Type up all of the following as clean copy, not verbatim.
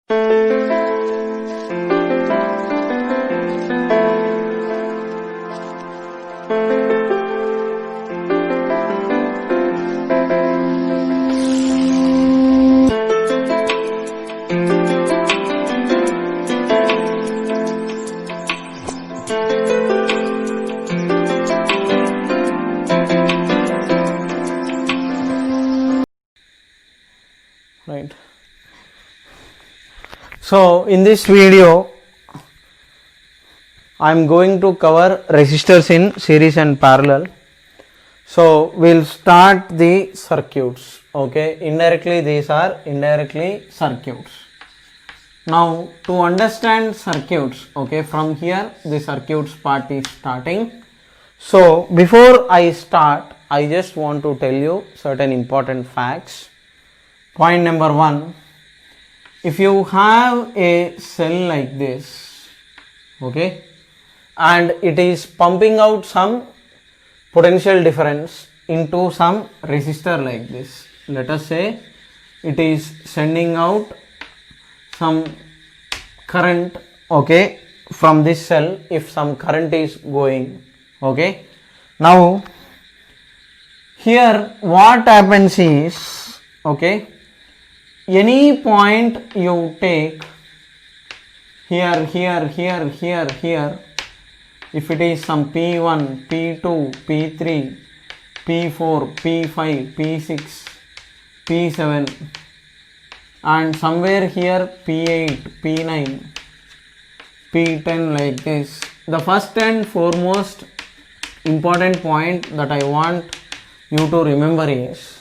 Right. So in this video I am going to cover resistors in series and parallel. So we'll start the circuits. Okay, indirectly these are indirectly circuits. Now to understand circuits, okay, from here the circuits part is starting. So before I start, I just want to tell you certain important facts. Point number one, if you have a cell like this, okay, and it is pumping out some potential difference into some resistor like this, let us say it is sending out some current, okay, from this cell. If some current is going, okay, now here what happens is, okay, any point you take here, if it is some P1, P2, P3, P4, P5, P6, P7 and somewhere here P8, P9, P10 like this. The first and foremost important point that I want you to remember is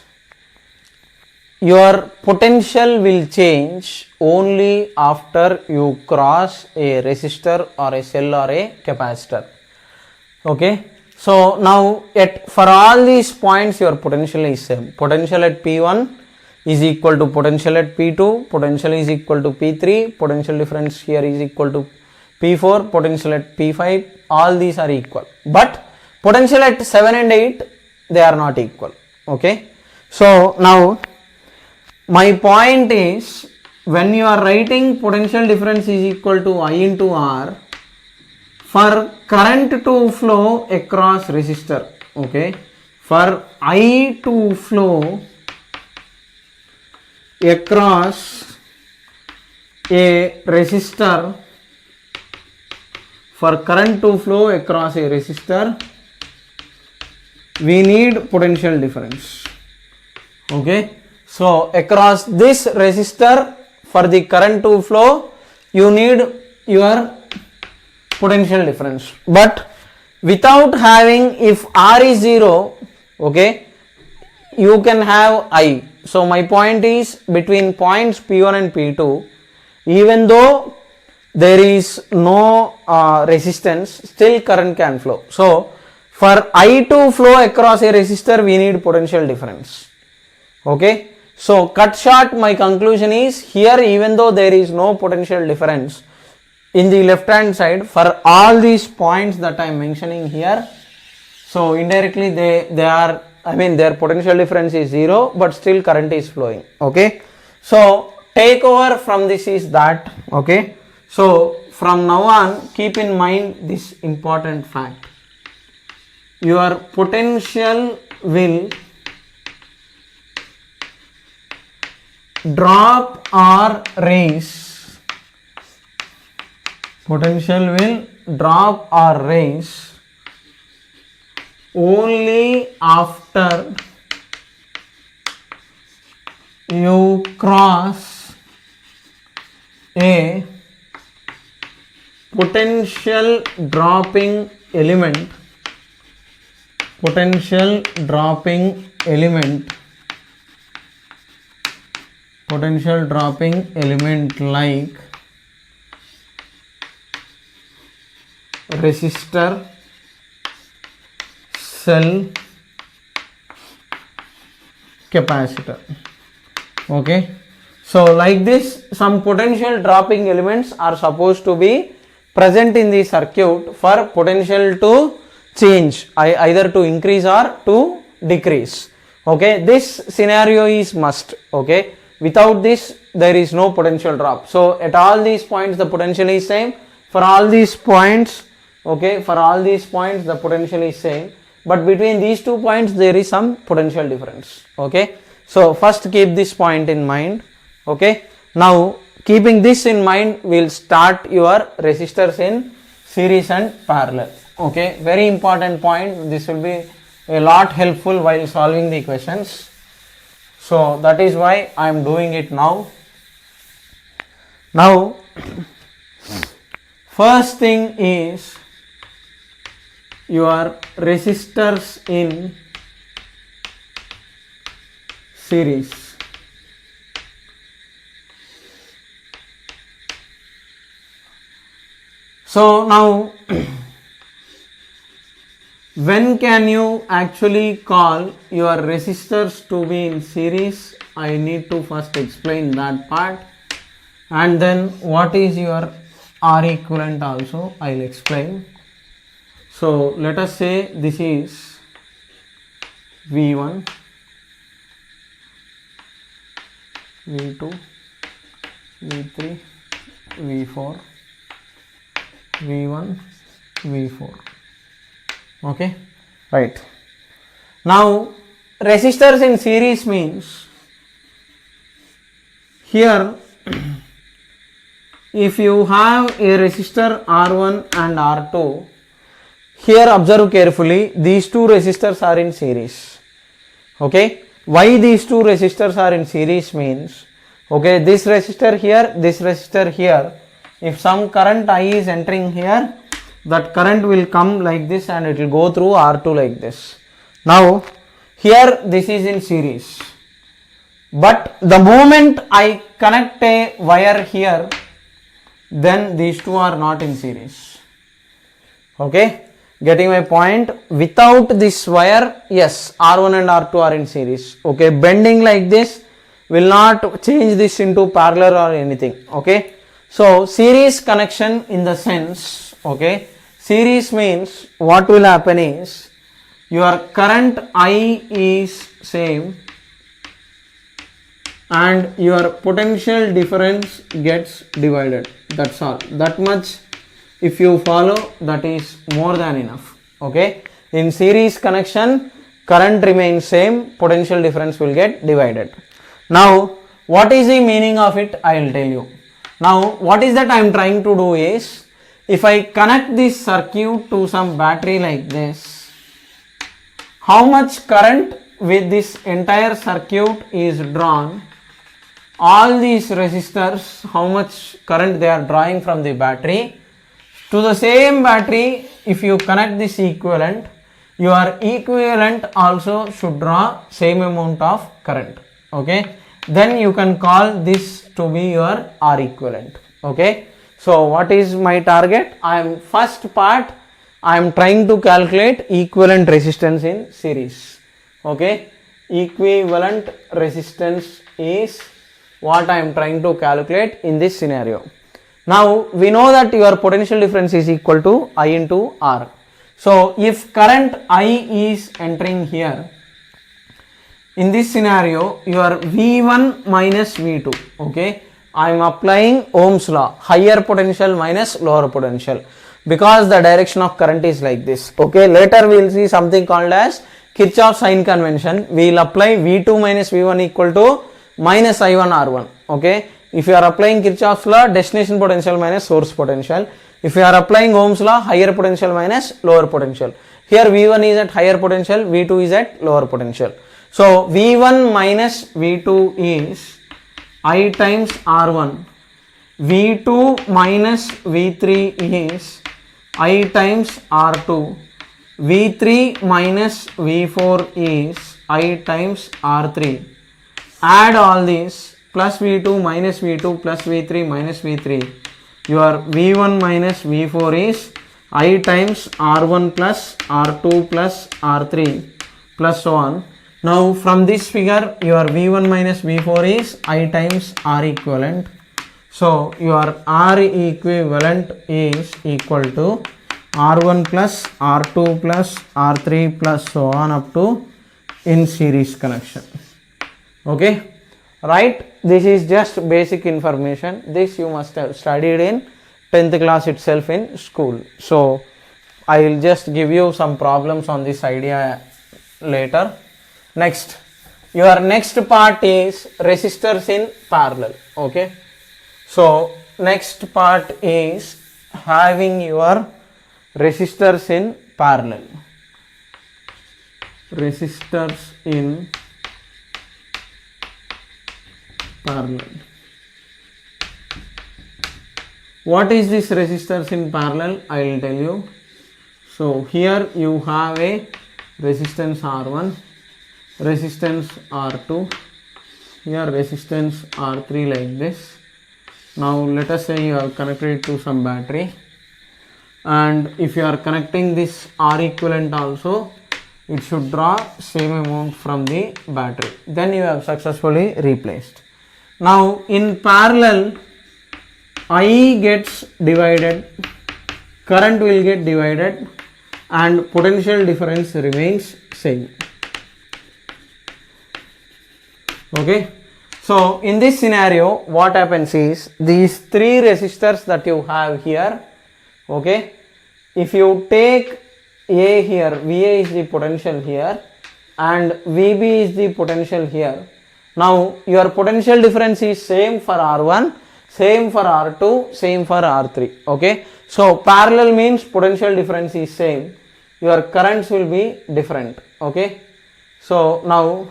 your potential will change only after you cross a resistor or a cell or a capacitor. Okay, so now for all these points your potential is same. Potential at P1 is equal to potential at P2, potential is equal to P3, potential difference here is equal to P4, potential at P5, all these are equal, but potential at 7 and 8 they are not equal. Okay, so now my point is, when you are writing potential difference is equal to I into R for current to flow across resistor, okay, for I to flow across a resistor, for current to flow across a resistor we need potential difference. Okay, so across this resistor for the current to flow you need your potential difference, but without having, if R is 0, okay, you can have I. So my point is, between points P1 and P2, even though there is no resistance, still current can flow. So for I to flow across a resistor we need potential difference. Okay, so cut short, my conclusion is, here even though there is no potential difference in the left hand side for all these points that I am mentioning here, so indirectly they are, I mean their potential difference is 0 but still current is flowing. Okay, so take over from this is that, okay, so from now on keep in mind this important fact: your potential will drop or raise, potential will drop or raise only after you cross a potential dropping element, potential dropping element like resistor, cell, capacitor. Okay, so like this some potential dropping elements are supposed to be present in the circuit for potential to change, either to increase or to decrease. Okay, this scenario is must. Okay, Without this, there is no potential drop. So at all these points, the potential is same. For all these points, okay, for all these points, the potential is same. But between these 2 points, there is some potential difference. Okay. So first keep this point in mind. Okay. Now keeping this in mind, we'll start your resistors in series and parallel. Okay. Very important point. This will be a lot helpful while solving the questions. So that is why I am doing it now. Now first thing is your resistors in series. So now when can you actually call your resistors to be in series? I need to first explain that part, and then what is your R equivalent also I will explain. So let us say this is V1, V2, V3, V4, V1, V4. Okay, right. Now resistors in series means here if you have a resistor R1 and R2, here observe carefully, these two resistors are in series. Okay, why these two resistors are in series means, okay, this resistor here, if some current I is entering here, that current will come like this and it will go through R2 like this. Now here this is in series, but the moment I connect a wire here, then these two are not in series. Okay, getting my point? Without this wire, yes, R1 and R2 are in series. Okay, bending like this will not change this into parallel or anything. Okay, so series connection in the sense, okay, series means what will happen is your current I is same and your potential difference gets divided. That's all. That much if you follow, that is more than enough. Okay, in series connection, current remains same, potential difference will get divided. Now what is the meaning of it? I will tell you. Now what is that I am trying to do is, if I connect this circuit to some battery like this, how much current with this entire circuit is drawn, all these resistors, how much current they are drawing from the battery. To the same battery, if you connect this equivalent, your equivalent also should draw same amount of current. Okay, then you can call this to be your R equivalent. Okay, so what is my target? First part I am trying to calculate equivalent resistance in series. Okay, equivalent resistance is what I am trying to calculate in this scenario. Now we know that your potential difference is equal to I into R. So if current I is entering here, in this scenario your V1 minus V2, okay, I am applying Ohm's law, higher potential minus lower potential, because the direction of current is like this. Okay, later we will see something called as Kirchhoff's sign convention. We will apply V2 minus V1 equal to minus I1 R1. Okay, if you are applying Kirchhoff's law, destination potential minus source potential. If you are applying Ohm's law, higher potential minus lower potential. Here V1 is at higher potential, V2 is at lower potential. So V1 minus V2 is I times R1. V2 minus V3 is I times R2. V3 minus V4 is I times R3. Add all these, plus V2 minus V2 plus V3 minus V3. Your V1 minus V4 is I times R1 plus R2 plus R3 plus so on. Now from this figure your V1 minus V4 is I times R equivalent. So your R equivalent is equal to R1 plus R2 plus R3 plus so on up to in series connection. Okay, right? This is just basic information. This you must have studied in 10th class itself in school. So I will just give you some problems on this idea later. Next, your next part is resistors in parallel. Okay, so next part is having your resistors in parallel. Resistors in parallel. What is this resistors in parallel? I will tell you. So here you have a resistance R1, resistance R2, here resistance R3 like this. Now let us say you have connected it to some battery, and if you are connecting this R equivalent also, it should draw same amount from the battery. Then you have successfully replaced. Now in parallel, I gets divided, current will get divided, and potential difference remains same. Okay, so in this scenario what happens is, these three resistors that you have here, okay, if you take A here, VA is the potential here and VB is the potential here. Now your potential difference is same for R1, same for R2, same for R3. Okay, so parallel means potential difference is same, your currents will be different. Okay, so now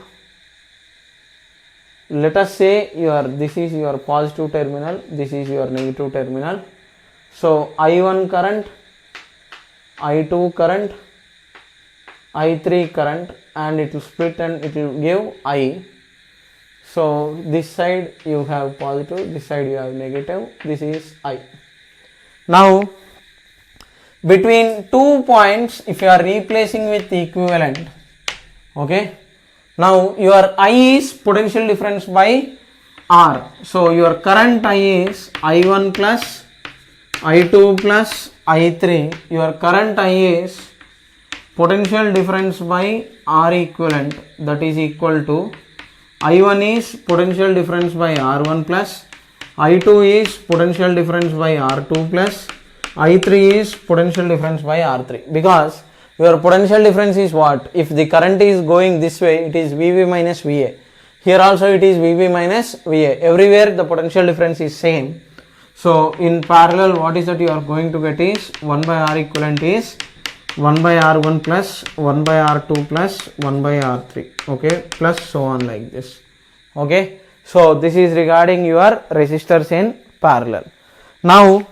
let us say this is your positive terminal, this is your negative terminal. So I1 current, I2 current, I3 current, and it will split and it will give I. So this side you have positive, this side you have negative, this is I. Now between 2 points, if you are replacing with equivalent, okay, now your I is potential difference by R. So your current I is I1 plus I2 plus I3. Your current I is potential difference by R equivalent, that is equal to I1 is potential difference by R1 plus, I2 is potential difference by R2 plus, I3 is potential difference by R3. Because your potential difference is what? If the current is going this way, it is VB minus VA. Here also it is VB minus VA. Everywhere the potential difference is same. So in parallel, what is that you are going to get is 1 by R equivalent is 1 by R1 plus 1 by R2 plus 1 by R3. Okay, plus so on like this. Okay, so this is regarding your resistors in parallel. Now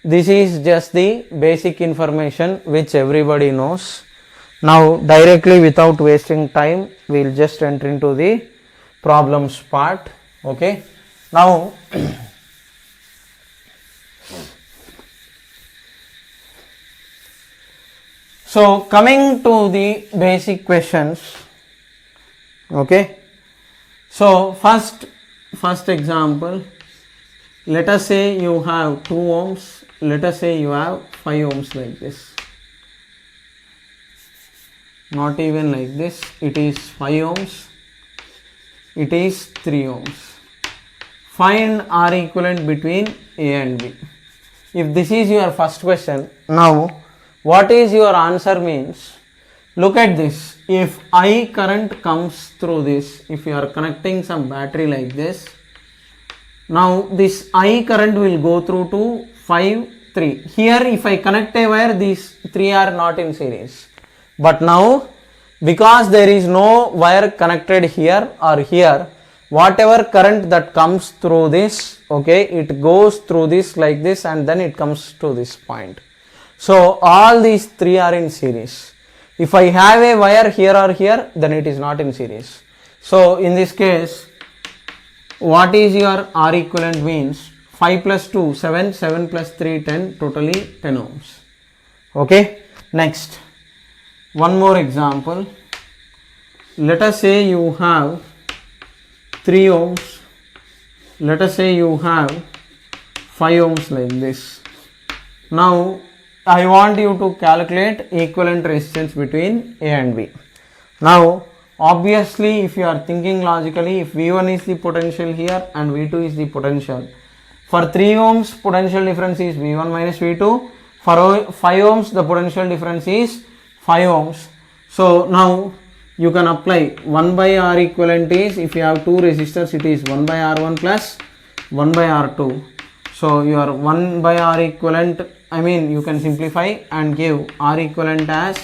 this is just the basic information which everybody knows. Now directly without wasting time, we will just enter into the problems part. Okay, now so coming to the basic questions. Okay, so first example, let us say you have 2 ohms, let us say you have 5 ohms like this, not even like this, it is 5 ohms, it is 3 ohms. Find R equivalent between A and B. If this is your first question, now what is your answer means, look at this, if I current comes through this, if you are connecting some battery like this, now this I current will go through to 5, 3. Here if I connect a wire, these 3 are not in series. But now because there is no wire connected here or here, whatever current that comes through this, okay, it goes through this like this and then it comes to this point. So all these 3 are in series. If I have a wire here or here, then it is not in series. So in this case, what is your R equivalent means 5 plus 2, 7, 7 plus 3, 10, totally 10 ohms. Okay, next, one more example. Let us say you have 3 ohms, let us say you have 5 ohms like this. Now I want you to calculate equivalent resistance between A and B. Now obviously if you are thinking logically, if V1 is the potential here and V2 is the potential, for 3 ohms potential difference is V1 minus V2, for 5 ohms the potential difference is 5 ohms. So now you can apply 1 by R equivalent is, if you have 2 resistors, it is 1 by R1 plus 1 by R2. So your 1 by R equivalent, I mean you can simplify and give R equivalent as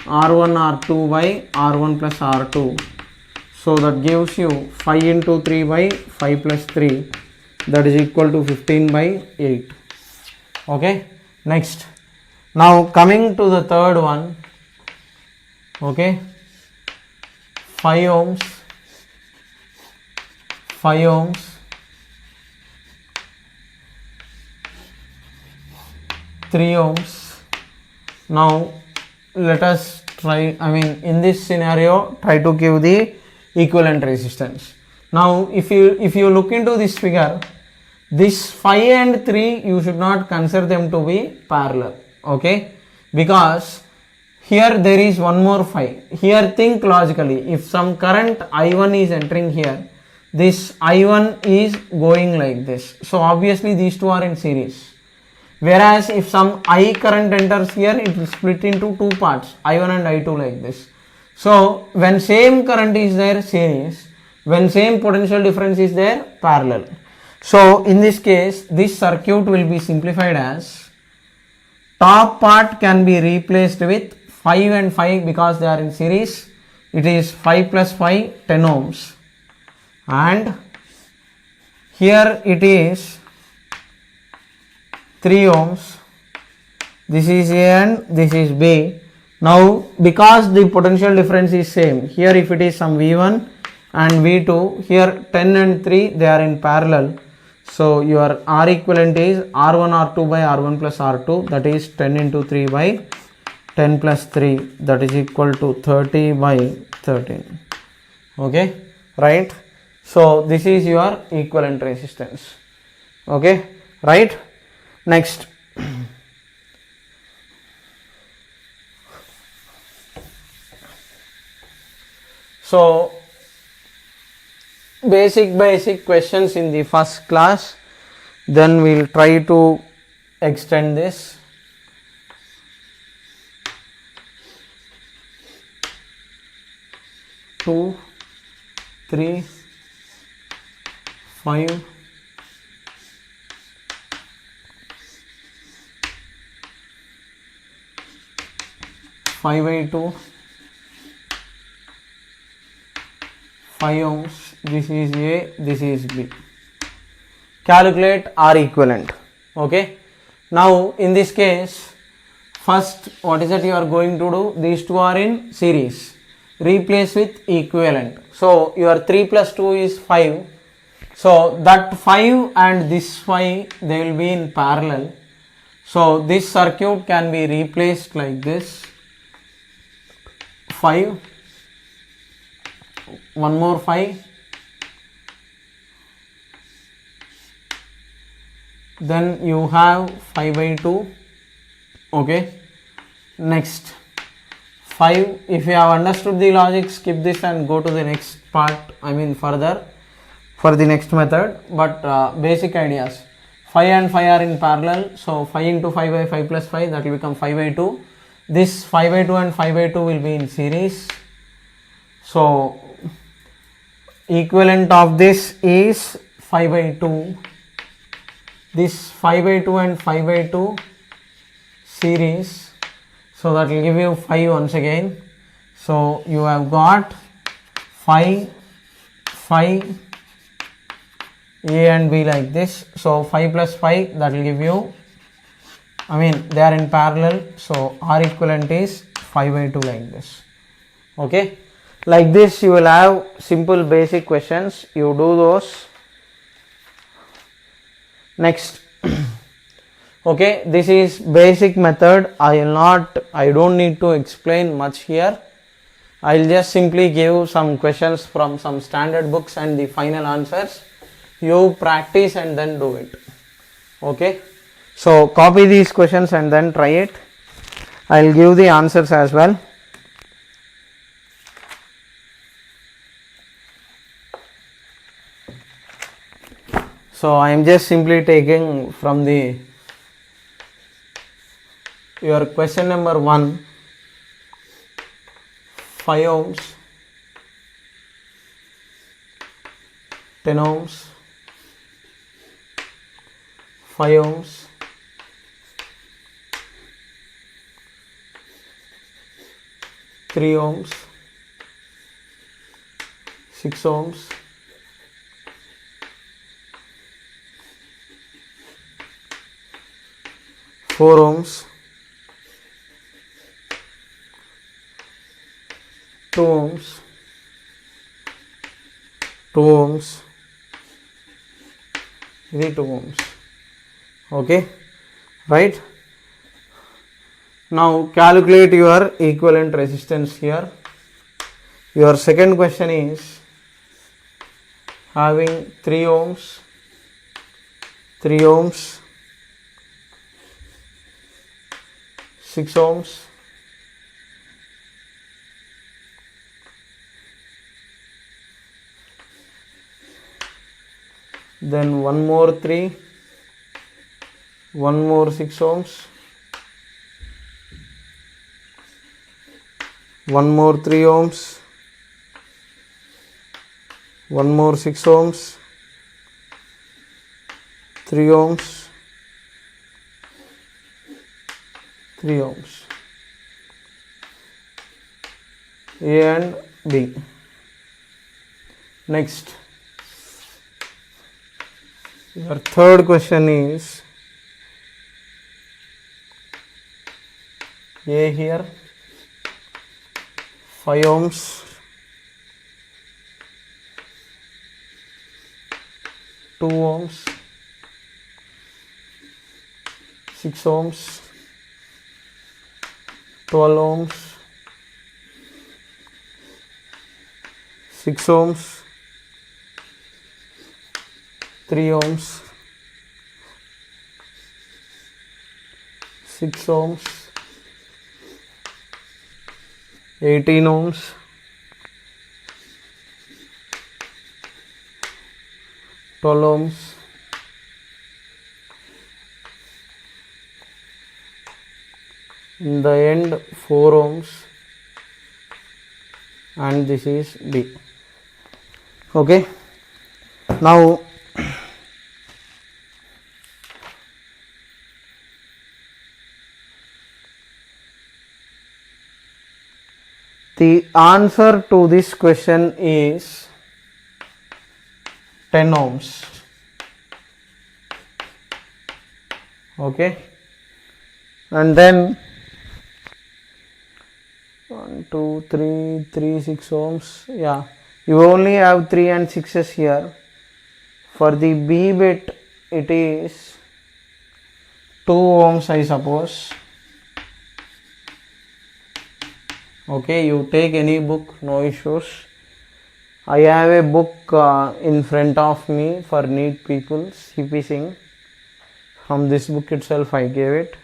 R1 R2 by R1 plus R2. So that gives you 5 into 3 by 5 plus 3, that is equal to 15 by 8. Okay, next. Now coming to the third one. Okay, 5 ohms, 5 ohms, 3 ohms. Now let us try, I mean in this scenario try to give the equivalent resistance. Now if you look into this figure, this 5 and 3 you should not consider them to be parallel. Okay, because here there is one more 5. Here think logically, if some current I1 is entering here, this I1 is going like this. So obviously these two are in series. Whereas if some I current enters here, it will split into two parts, I1 and I2 like this. So when same current is there, series, when same potential difference is there, parallel. So in this case, this circuit will be simplified as, top part can be replaced with 5 and 5 because they are in series. It is 5 plus 5, 10 ohms. And here it is 3 ohms. This is A and this is B. Now because the potential difference is same, here if it is some V1 and V2, here 10 and 3 they are in parallel. So your R equivalent is R1 R2 by R1 plus R2, that is 10 into 3 by 10 plus 3, that is equal to 30 by 13. Okay, right? So this is your equivalent resistance. Okay, right? Next. So basic questions in the first class, then we'll try to extend this. 2, 3, 5, 5 by 2, 5 ohms, this is A, this is B. Calculate R equivalent. Okay, now in this case, first what is that you are going to do? These two are in series, replace with equivalent. So your 3 plus 2 is 5. So that 5 and this 5 they will be in parallel. So this circuit can be replaced like this. 5, one more 5, then you have 5 by 2. Okay, next 5. If you have understood the logic, skip this and go to the next part, I mean further for the next method, but basic ideas. 5 and 5 are in parallel, so 5 into 5 by 5 plus 5, that will become 5 by 2. This 5 by 2 and 5 by 2 will be in series. So equivalent of this is 5 by 2. This 5 by 2 and 5 by 2 series. So that will give you 5 once again. So you have got 5, 5, A and B like this. So 5 plus 5, that will give you, I mean they are in parallel, so R equivalent is 5 by 2 like this. Okay, like this you will have simple basic questions, you do those. Next. Okay, this is basic method. I don't need to explain much here. I will just simply give some questions from some standard books and the final answers. You practice and then do it. Okay, so copy these questions and then try it. I will give the answers as well. So I am just simply taking from the your question number 1, 5 ohms, 10 ohms, 5 ohms, 3 ohms, 6 ohms, 4 ohms, 2 ohms, 2 ohms, ఇది 2 ohms. Okay, right? Now calculate your equivalent resistance here. Your second question is having 3 ohms, 3 ohms, 6 ohms, then one more 3, one more 6 ohms, one more 3 ohms, one more 6 ohms, 3 ohms, 3 ohms, A and B. Next, your third question is A here, 5 ohms, 2 ohms, 6 ohms, 12 ohms, 6 ohms, 3 ohms, 6 ohms, 18 ohms, 12 ohms, in the end 4 ohms, and this is D. Okay, now the answer to this question is 10 ohms. Okay, and then 1, 2, 3, 3, 6 ohms. Yeah, you only have 3 and 6s here. For the B bit, it is 2 ohms, I suppose. Okay, you take any book, no issues. I have a book in front of me for NEET people, CP Singh. From this book itself I gave it.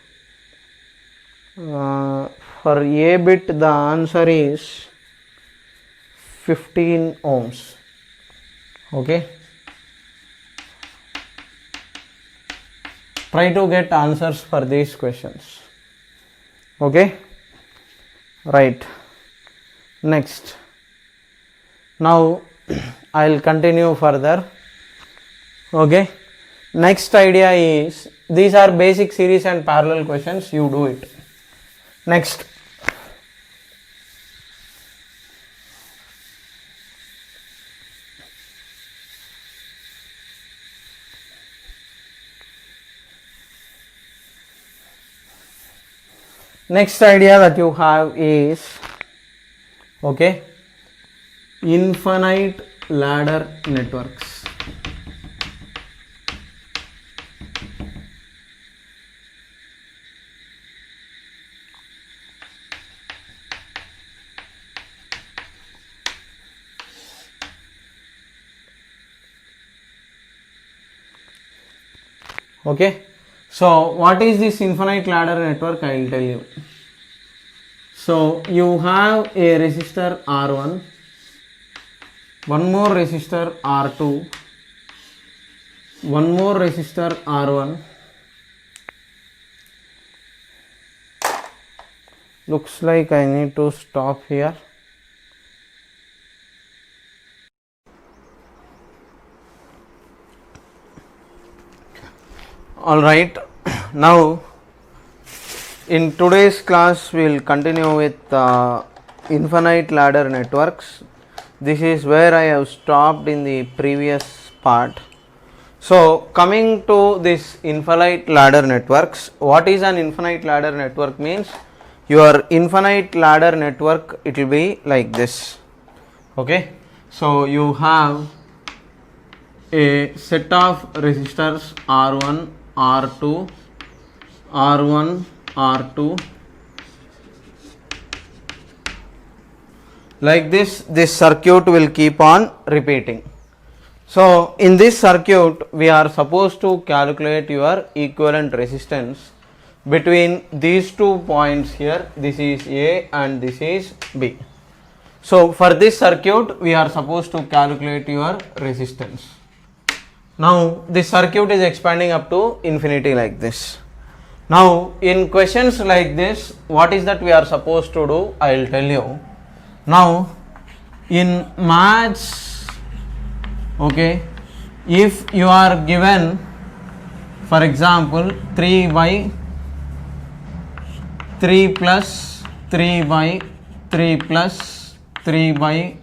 For A bit, the answer is 15 ohms. Okay, try to get answers for these questions. Okay, right. Next, now I'll continue further. Okay, next idea is, these are basic series and parallel questions, you do it. Next, next idea that you have is, okay, infinite ladder networks. Okay, so what is this infinite ladder network? I will tell you. So you have a resistor R1, one more resistor R2, one more resistor R1. Looks like I need to stop here. Alright, now in today's class we will continue with infinite ladder networks. This is where I have stopped in the previous part. So coming to this infinite ladder networks, what is an infinite ladder network means? Your infinite ladder network, it will be like this. Okay, so you have a set of resistors R1, R2, R1, R2. Like this circuit will keep on repeating. So in this circuit, we are supposed to calculate your equivalent resistance between these 2 points here. This is A and this is B. So for this circuit, we are supposed to calculate your resistance. Now this circuit is expanding up to infinity like this. Now in questions like this, what is that we are supposed to do? I will tell you. Now in maths, okay, if you are given, for example, 3 by 3 plus 3 by 3 plus 3 by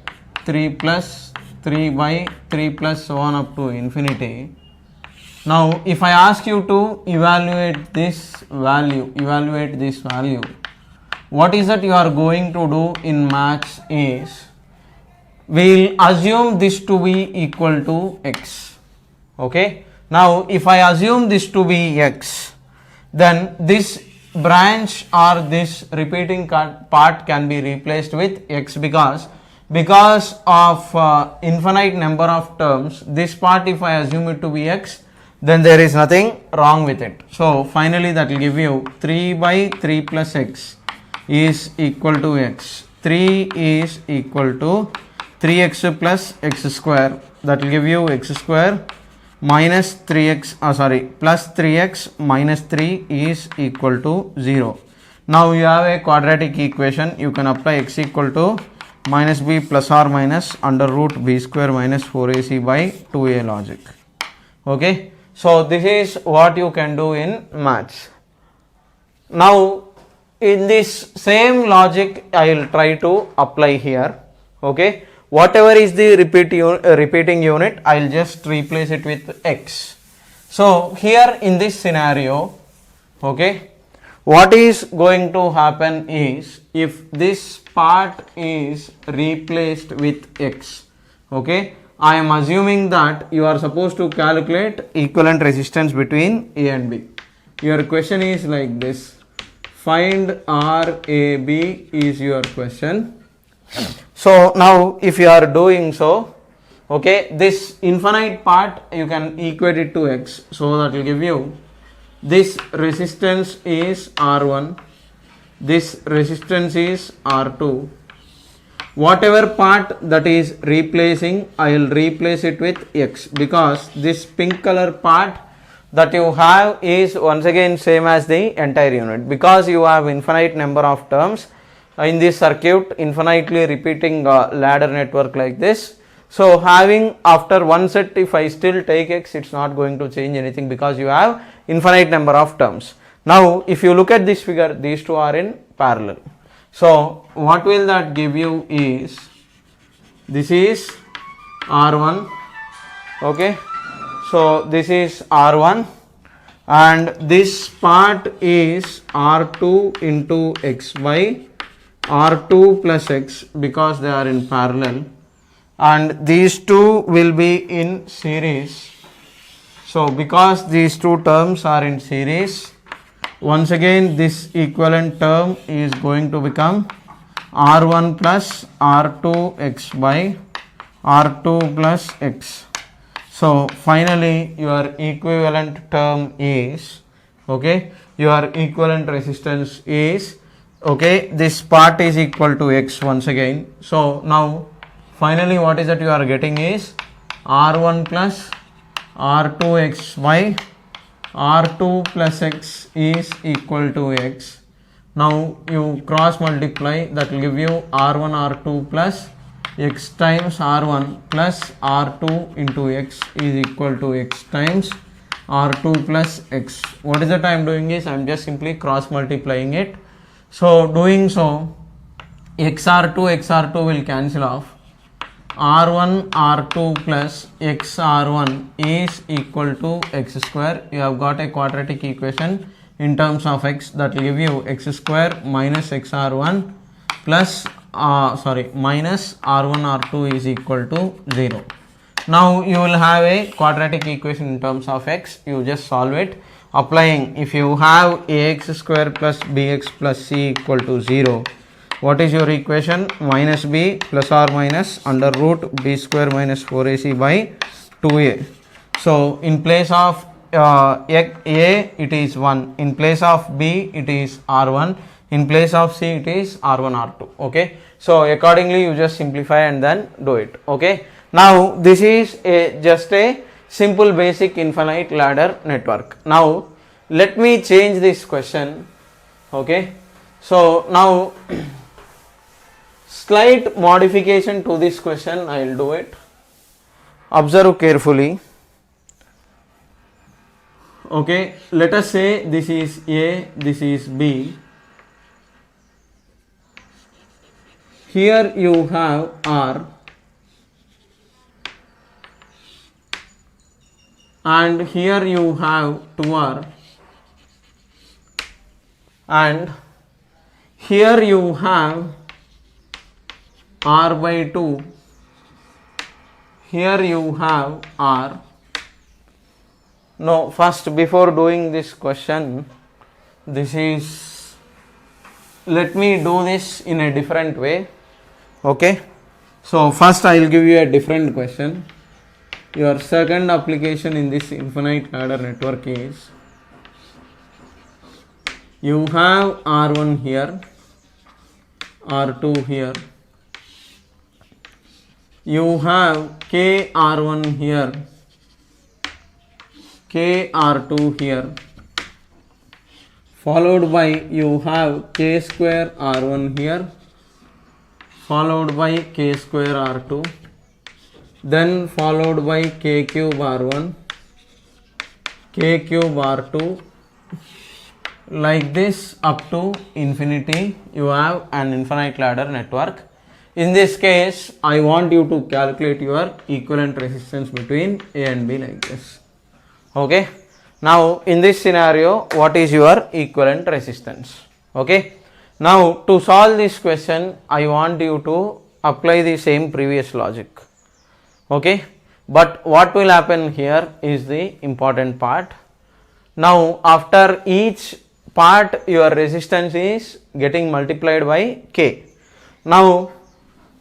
3 plus 3 by 3 plus so on up to infinity. Now if I ask you to evaluate this value, what is that you are going to do in maths is, we will assume this to be equal to x. Okay, now if I assume this to be x, then this branch or this repeating part can be replaced with x, because of infinite number of terms, this part if I assume it to be x, then there is nothing wrong with it. So finally that will give you 3 by 3 plus x is equal to x. 3 is equal to 3x plus x square, that will give you x square minus 3x plus 3x minus 3 is equal to 0. Now you have a quadratic equation, you can apply x equal to minus b plus or minus under root b square minus 4ac by 2a logic. Okay, so this is what you can do in maths. Now in this same logic I will try to apply here. Okay, whatever is the repeating unit, I will just replace it with x. So here in this scenario, okay, what is going to happen is, if this part is replaced with x, okay, I am assuming that you are supposed to calculate equivalent resistance between A and B. Your question is like this, find RAB is your question. So now if you are doing so, okay, this infinite part you can equate it to x, so that will give you, this resistance is R1, this resistance is R2. Whatever part that is replacing, I will replace it with x, because this pink color part that you have is once again same as the entire unit, because you have infinite number of terms in this circuit, infinitely repeating ladder network like this. So having after one set, if I still take x, it's not going to change anything, because you have infinite number of terms. Now if you look at this figure, these two are in parallel. So what will that give you is, this is R1, okay, so this is R1 and this part is R2 into x by R2 plus x, because they are in parallel, and these two will be in series. So because these two terms are in series, once again this equivalent term is going to become R1 plus R2 x by R2 plus x. So finally your equivalent term is, okay, your equivalent resistance is, okay, this part is equal to x once again. So now finally what is that you are getting is R1 plus r2xy, r2 plus x is equal to x. Now you cross multiply, that will give you r1 r2 plus x times r1 plus r2 into x is equal to x times r2 plus x. What is that I am doing is I am just simply cross multiplying it. So doing so, xr2 will cancel off. r1 r2 plus x r1 is equal to x square. You have got a quadratic equation in terms of x, that will give you x square minus x r1 plus minus r1 r2 is equal to 0. Now you will have a quadratic equation in terms of x. You just solve it applying. If you have ax square plus bx plus c equal to 0, what is your equation? Minus b plus or minus under root b square minus 4ac by 2a. So in place of a it is 1, in place of b it is r1, in place of c it is r1 r2. Okay, so accordingly you just simplify and then do it. Okay, now this is just a simple basic infinite ladder network. Now let me change this question. Okay, so now slight modification to this question I will do it. Observe carefully. Okay, let us say this is A, this is B. Here you have R and here you have 2R and here you have R by 2, here you have R. No, first before doing this question, let me do this in a different way. Okay, so first I will give you a different question. Your second application in this infinite ladder network is, you have R1 here, R2 here, you have k R1 here, k R2 here, followed by you have k square R1 here, followed by k square R2, then followed by k cube R1, k cube R2, like this up to infinity. You have an infinite ladder network. In this case, I want you to calculate your equivalent resistance between A and B like this. Okay, now in this scenario, what is your equivalent resistance? Okay, now to solve this question, I want you to apply the same previous logic. Okay, but what will happen here is the important part. Now after each part, your resistance is getting multiplied by k. Now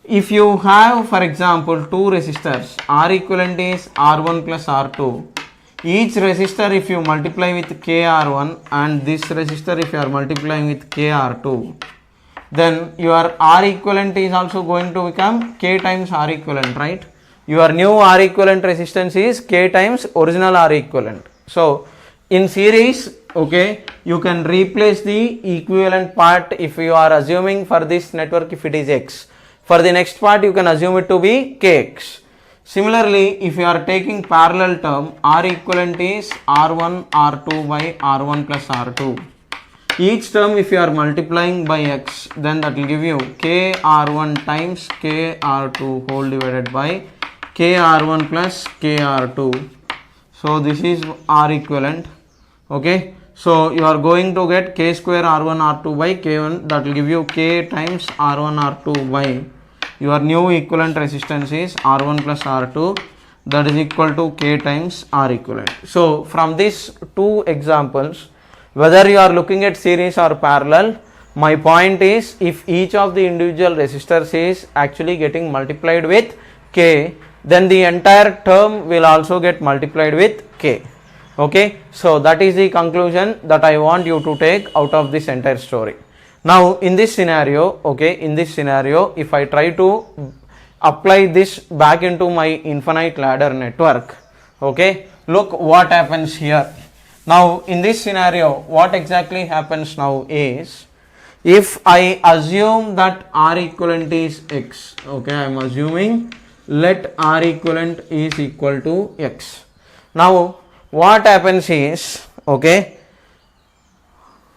if you have, for example, two resistors, R equivalent is R1 plus R2, each resistor if you multiply with k R1 and this resistor if you are multiplying with k R2, then your R equivalent is also going to become k times R equivalent, right? Your new R equivalent resistance is k times original R equivalent. So in series, okay, you can replace the equivalent part if you are assuming for this network if it is x. For the next part, you can assume it to be kx. Similarly, if you are taking parallel term, R equivalent is R1 R2 by R1 plus R2. Each term if you are multiplying by x, then that will give you k R1 times k R2 whole divided by k R1 plus k R2. So this is R equivalent. Okay, so you are going to get k square R1 R2 by k1, that will give you k times R1 R2 by your new equivalent resistance is R1 plus R2, that is equal to k times R equivalent. So from these two examples, whether you are looking at series or parallel, my point is if each of the individual resistors is actually getting multiplied with k, then the entire term will also get multiplied with k. Okay, so that is the conclusion that I want you to take out of this entire story. Now in this scenario, okay, in this scenario, if I try to apply this back into my infinite ladder network, Okay, look what happens here. Now in this scenario, what exactly happens now is, if I assume that R equivalent is X, okay, I am assuming let R equivalent is equal to X. Now what happens is, okay,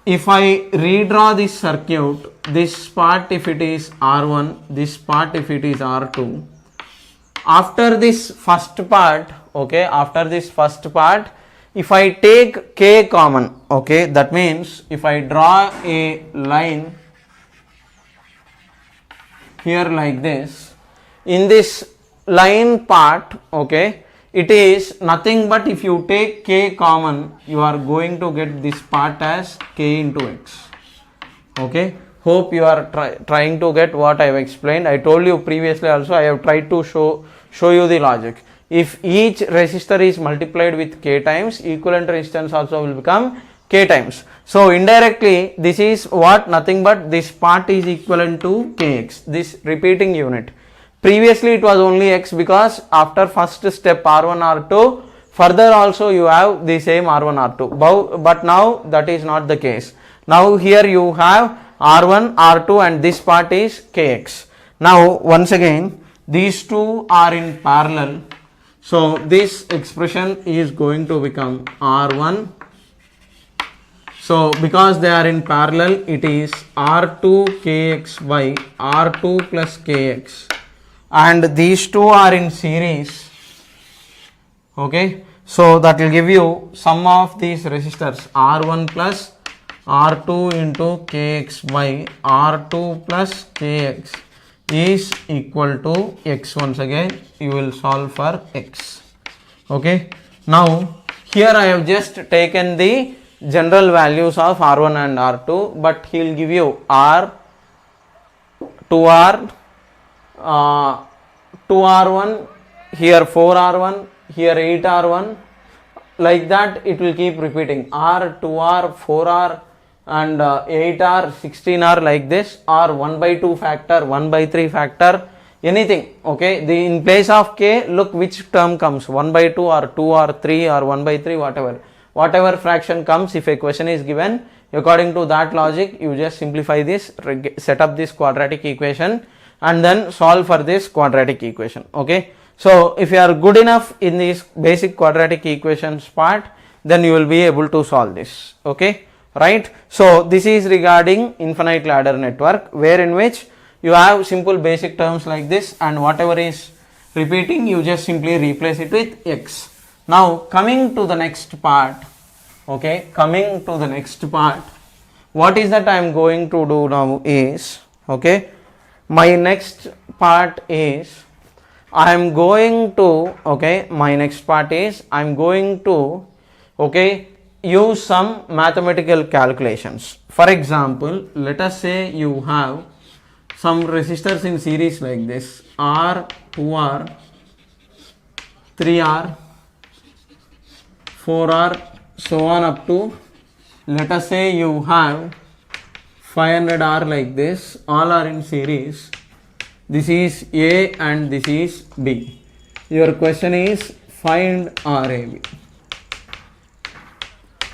if I redraw this circuit, this part if it is R1, this part if it is R2, after this first part, okay, after this first part, if I take K common, okay, that means if I draw a line here like this, in this line part, okay, it is nothing but if you take K common, you are going to get this part as K into X. Okay, hope you are trying to get what I have explained. I told you previously also, I have tried to show you the logic. If each resistor is multiplied with K times, equivalent resistance also will become K times. So indirectly this is what, nothing but this part is equivalent to Kx, this repeating unit. Previously it was only X because after first step R1 R2, further also you have the same R1 R2, but now that is not the case. Now here you have R1 R2 and this part is Kx. Now once again these two are in parallel, so this expression is going to become R1. So because they are in parallel, it is R2 Kx by R2 plus Kx, and these two are in series. Okay, so that will give you sum of these resistors R1 plus R2 into Kx by R2 plus Kx is equal to X. Once again you will solve for X. Okay, now here I have just taken the general values of R1 and R2, but he will give you R, 2R, 2R1, here 4R1, here 8R1, like that it will keep repeating, R, 2R, 4R and 8R, 16R, like this, or 1 by 2 factor, 1 by 3 factor, anything. Okay, the in place of K, look which term comes, 1 by 2 or 2 or 3 or 1 by 3, whatever fraction comes. If a question is given, according to that logic you just simplify this, set up this quadratic equation and then solve for this quadratic equation. Okay, so if you are good enough in this basic quadratic equations part, then you will be able to solve this. Okay, right. So this is regarding infinite ladder network, where in which you have simple basic terms like this, and whatever is repeating you just simply replace it with X. Now coming to the next part, okay, coming to the next part, what is that I am going to do now is, okay, my next part is I am going to, okay, my next part is I am going to, okay, use some mathematical calculations. For example, let us say you have some resistors in series like this, R, 2R, 3R, 4R, so on up to, let us say you have 500R like this, all are in series. This is A and this is B. Your question is find RAB.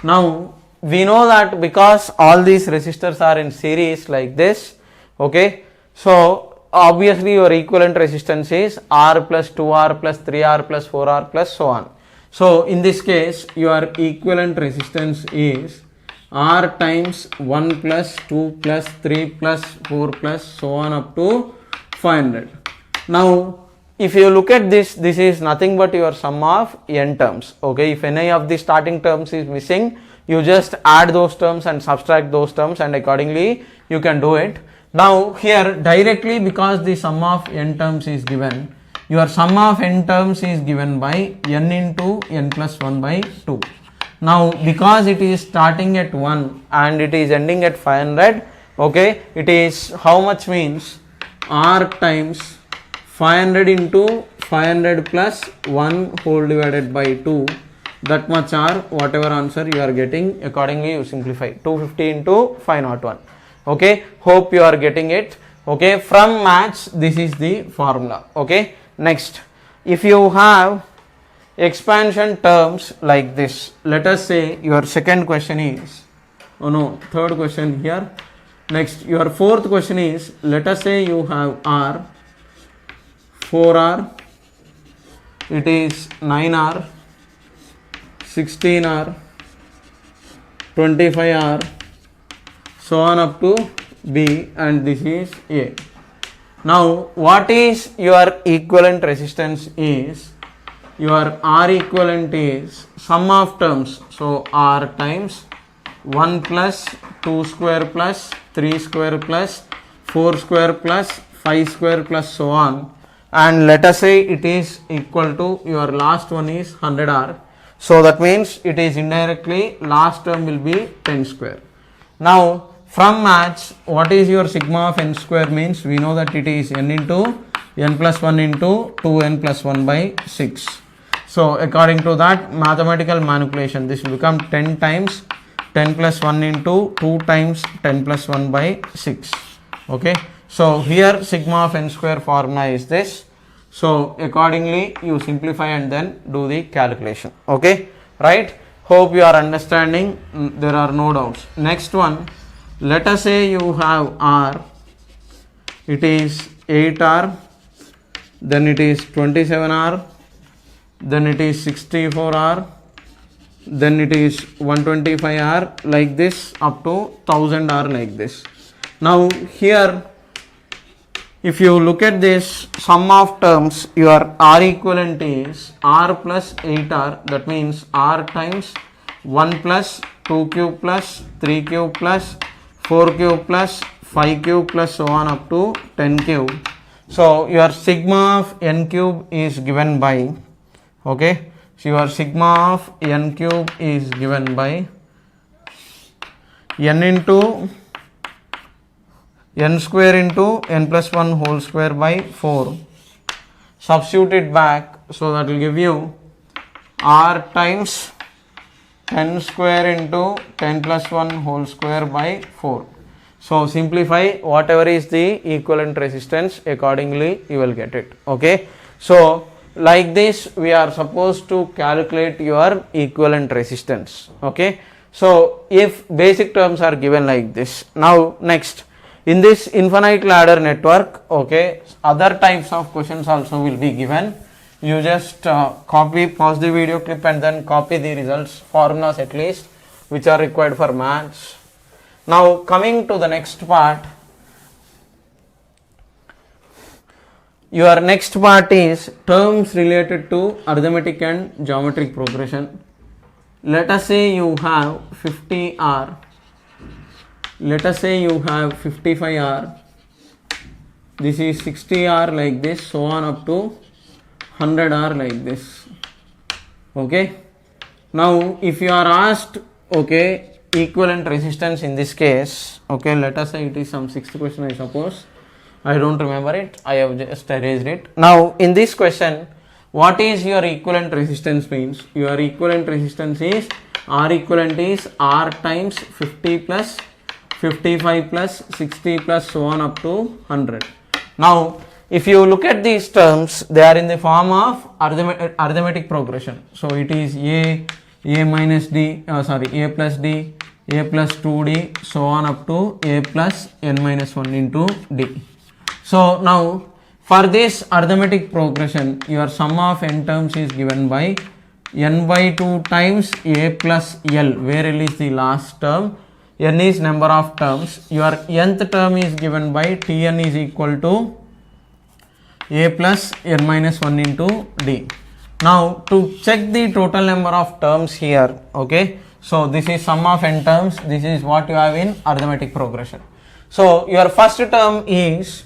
Now we know that because all these resistors are in series like this, okay, so obviously your equivalent resistance is R plus 2R plus 3R plus 4R plus so on. So in this case your equivalent resistance is R times 1 plus 2 plus 3 plus 4 plus so on up to 500. Now if you look at this, this is nothing but your sum of n terms. Okay, if any of the starting terms is missing, you just add those terms and subtract those terms, and accordingly you can do it. Now here directly, because the sum of n terms is given, your sum of n terms is given by n into n plus 1 by 2. Now because it is starting at 1 and it is ending at 500, okay, it is how much means R times 500 into 500 plus 1 whole divided by 2, that much R, whatever answer you are getting, accordingly you simplify, 250 into 501. Okay, hope you are getting it. Okay, from maths this is the formula. Okay, next, if you have expansion terms like this. Let us say your second question is, oh no, third question here. Next, your fourth question is, let us say you have R, 4R, it is 9R, 16R, 25R, so on up to B, and this is A. Now, what is your equivalent resistance is, your R equivalent is sum of terms, so R times 1 plus 2 square plus 3 square plus 4 square plus 5 square plus so on, and let us say it is equal to your last one is 100R, so that means it is indirectly last term will be 10 square. Now from maths, what is your sigma of n square means, we know that it is n into n plus 1 into 2n plus 1 by 6. So according to that mathematical manipulation, this will become 10 times 10 plus 1 into 2 times 10 plus 1 by 6. Okay. So here sigma of n square formula is this. So accordingly you simplify and then do the calculation. Okay. Right. Hope you are understanding. There are no doubts. Next one. Let us say you have R. It is 8R. Then it is 27R. Then it is 64R. Then it is 125R, like this up to 1000R like this. Now here if you look at this sum of terms, your R equivalent is R plus 8R, that means R times 1 plus 2 cube plus 3 cube plus 4 cube plus 5 cube plus so on up to 10 cube. So your sigma of n cube is given by, okay, so your sigma of n cube is given by n into n square into n plus 1 whole square by 4. Substitute it back, so that will give you R times 10 square into 10 plus 1 whole square by 4. So simplify whatever is the equivalent resistance, accordingly you will get it. Okay. So like this we are supposed to calculate your equivalent resistance. Okay. So if basic terms are given like this, now next in this infinite ladder network, okay, other types of questions also will be given. You just pause the video clip and then copy the results, formulas at least, which are required for maths. Now coming to the next part, your next part is terms related to arithmetic and geometric progression. Let us say you have 50R, let us say you have 55R, this is 60R like this, so on up to 100R like this. Okay. Now if you are asked, okay, equivalent resistance in this case, okay, let us say it is some sixth question I suppose, I don't remember it, I have just erased it. Now in this question, what is your equivalent resistance means, your equivalent resistance is R equivalent is R times 50 plus 55 plus 60 plus so on up to 100. Now if you look at these terms, they are in the form of arithmetic progression. So it is A minus D, A plus D, A plus 2D, so on up to A plus n minus 1 into D. So now for this arithmetic progression, your sum of n terms is given by n by 2 times A plus L, where L is the last term, n is number of terms. Your nth term is given by Tn is equal to A plus n minus 1 into D. Now to check the total number of terms here, okay, so this is sum of n terms, this is what you have in arithmetic progression. So your first term is,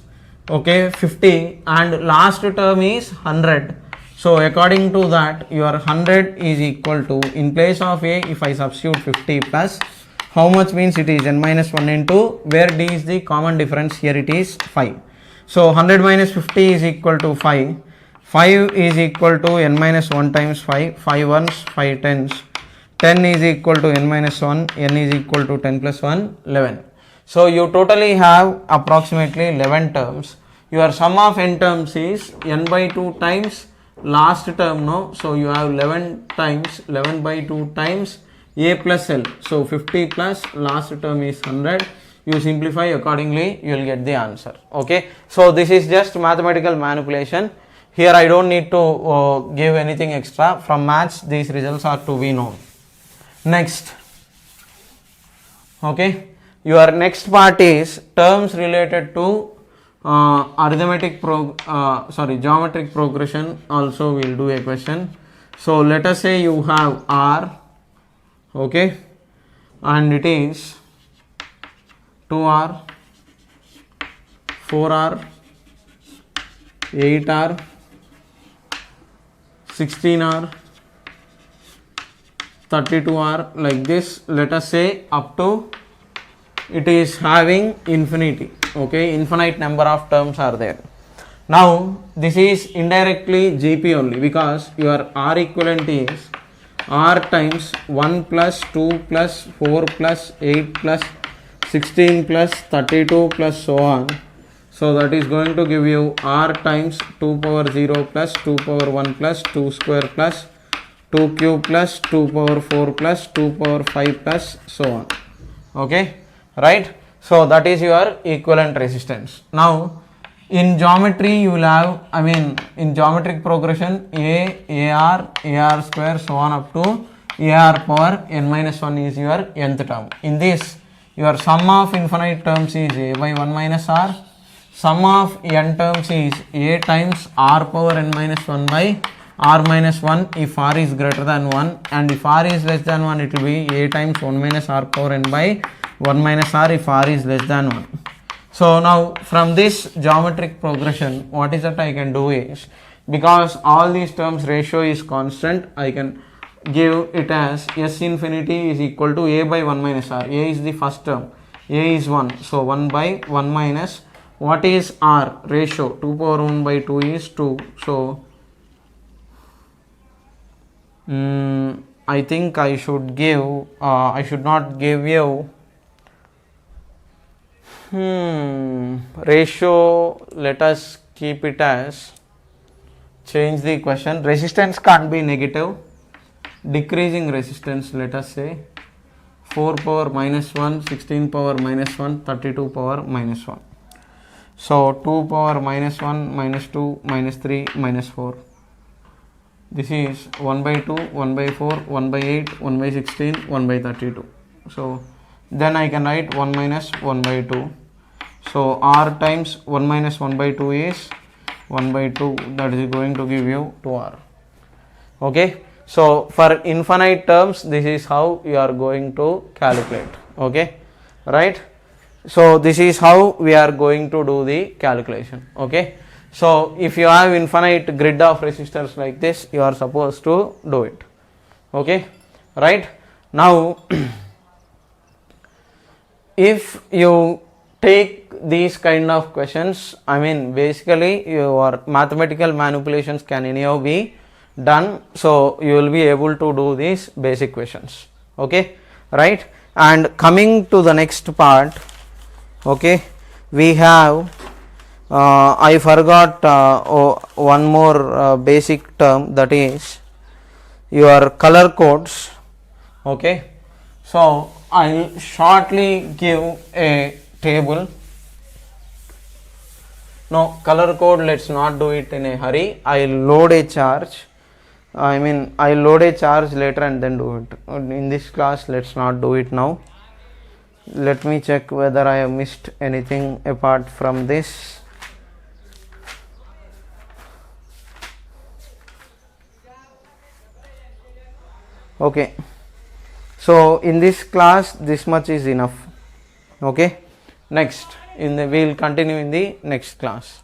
okay, 50 and last term is 100. So according to that, your 100 is equal to, in place of A, if I substitute 50 plus, how much means it is n minus 1 into, where D is the common difference, here it is 5. So 100 minus 50 is equal to 5. 5 is equal to n minus 1 times 5. 5 ones, 5 tens. 10 is equal to n minus 1. N is equal to 10 plus 1, 11. So you totally have approximately 11 terms. Your sum of n terms is n by 2 times last term, no, so you have 11 times 11 by 2 times a plus l, so 50 plus last term is 100. You simplify accordingly, you will get the answer. Okay, so this is just mathematical manipulation. Here I don't need to give anything extra. From maths these results are to be known. Next, okay, your next part is terms related to geometric progression. Also we'll do a question. So let us say you have R, okay, and it is 2R, 4R, 8R, 16R, 32R, like this. Let us say up to it is having infinity. Okay, infinite number of terms are there. Now this is indirectly GP only, because your R equivalent is R times 1 plus 2 plus 4 plus 8 plus 16 plus 32 plus so on. So that is going to give you R times 2 power 0 plus 2 power 1 plus 2 square plus 2 cube plus 2 power 4 plus 2 power 5 plus so on. Okay, right? So that is your equivalent resistance. Now in geometry you will have, in geometric progression, AR square so on up to AR power n minus 1 is your nth term. In this, your sum of infinite terms is A by 1 minus R. Sum of n terms is A times R power n minus 1 by R minus 1 if R is greater than 1, and if R is less than 1 it will be A times 1 minus R power n by 1 minus R if R is less than 1. So now from this geometric progression, what is that I can do is, because all these terms ratio is constant, I can give it as S infinity is equal to A by 1 minus R. A is the first term, A is 1, so 1 by 1 minus, what is R? Ratio, 2 power 1 by 2 is 2, so I think I should give, I should not give you ratio, let us keep it as, change the question, resistance can't be negative, decreasing resistance, let us say 4 power minus 1, 16 power minus 1, 32 power minus 1. So 2 power minus 1, minus 2, minus 3, minus 4. This is 1 by 2, 1 by 4, 1 by 8, 1 by 16, 1 by 32. So then I can write 1 minus 1 by 2. So R times 1 minus 1 by 2 is 1 by 2, that is going to give you 2R. Okay, so for infinite terms this is how you are going to calculate. Okay, right? So this is how we are going to do the calculation. Okay, so if you have infinite grid of resistors like this, you are supposed to do it. Okay, right? Now if you take these kind of questions, basically your mathematical manipulations can anyhow be done, so you will be able to do these basic questions. Okay, right? And coming to the next part, okay, we have I forgot one more basic term, that is your color codes. Okay, so I'll shortly give a table. No, color code, let's not do it in a hurry. I'll load a charge. I'll load a charge later and then do it. In this class, let's not do it now. Let me check whether I have missed anything apart from this. Okay, so in this class this much is enough. Okay, next we will continue in the next class.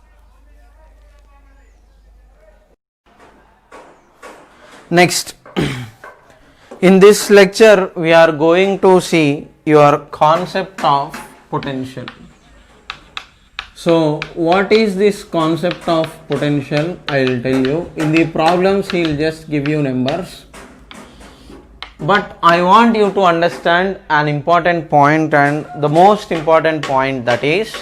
Next, in this lecture we are going to see your concept of potential. So what is this concept of potential? I will tell you. In the problems he will just give you numbers, but I want you to understand an important point, and the most important point, that is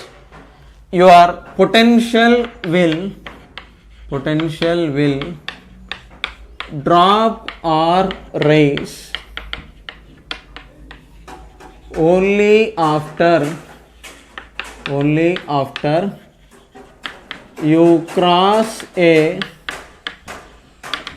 your potential will drop or rise only after you cross a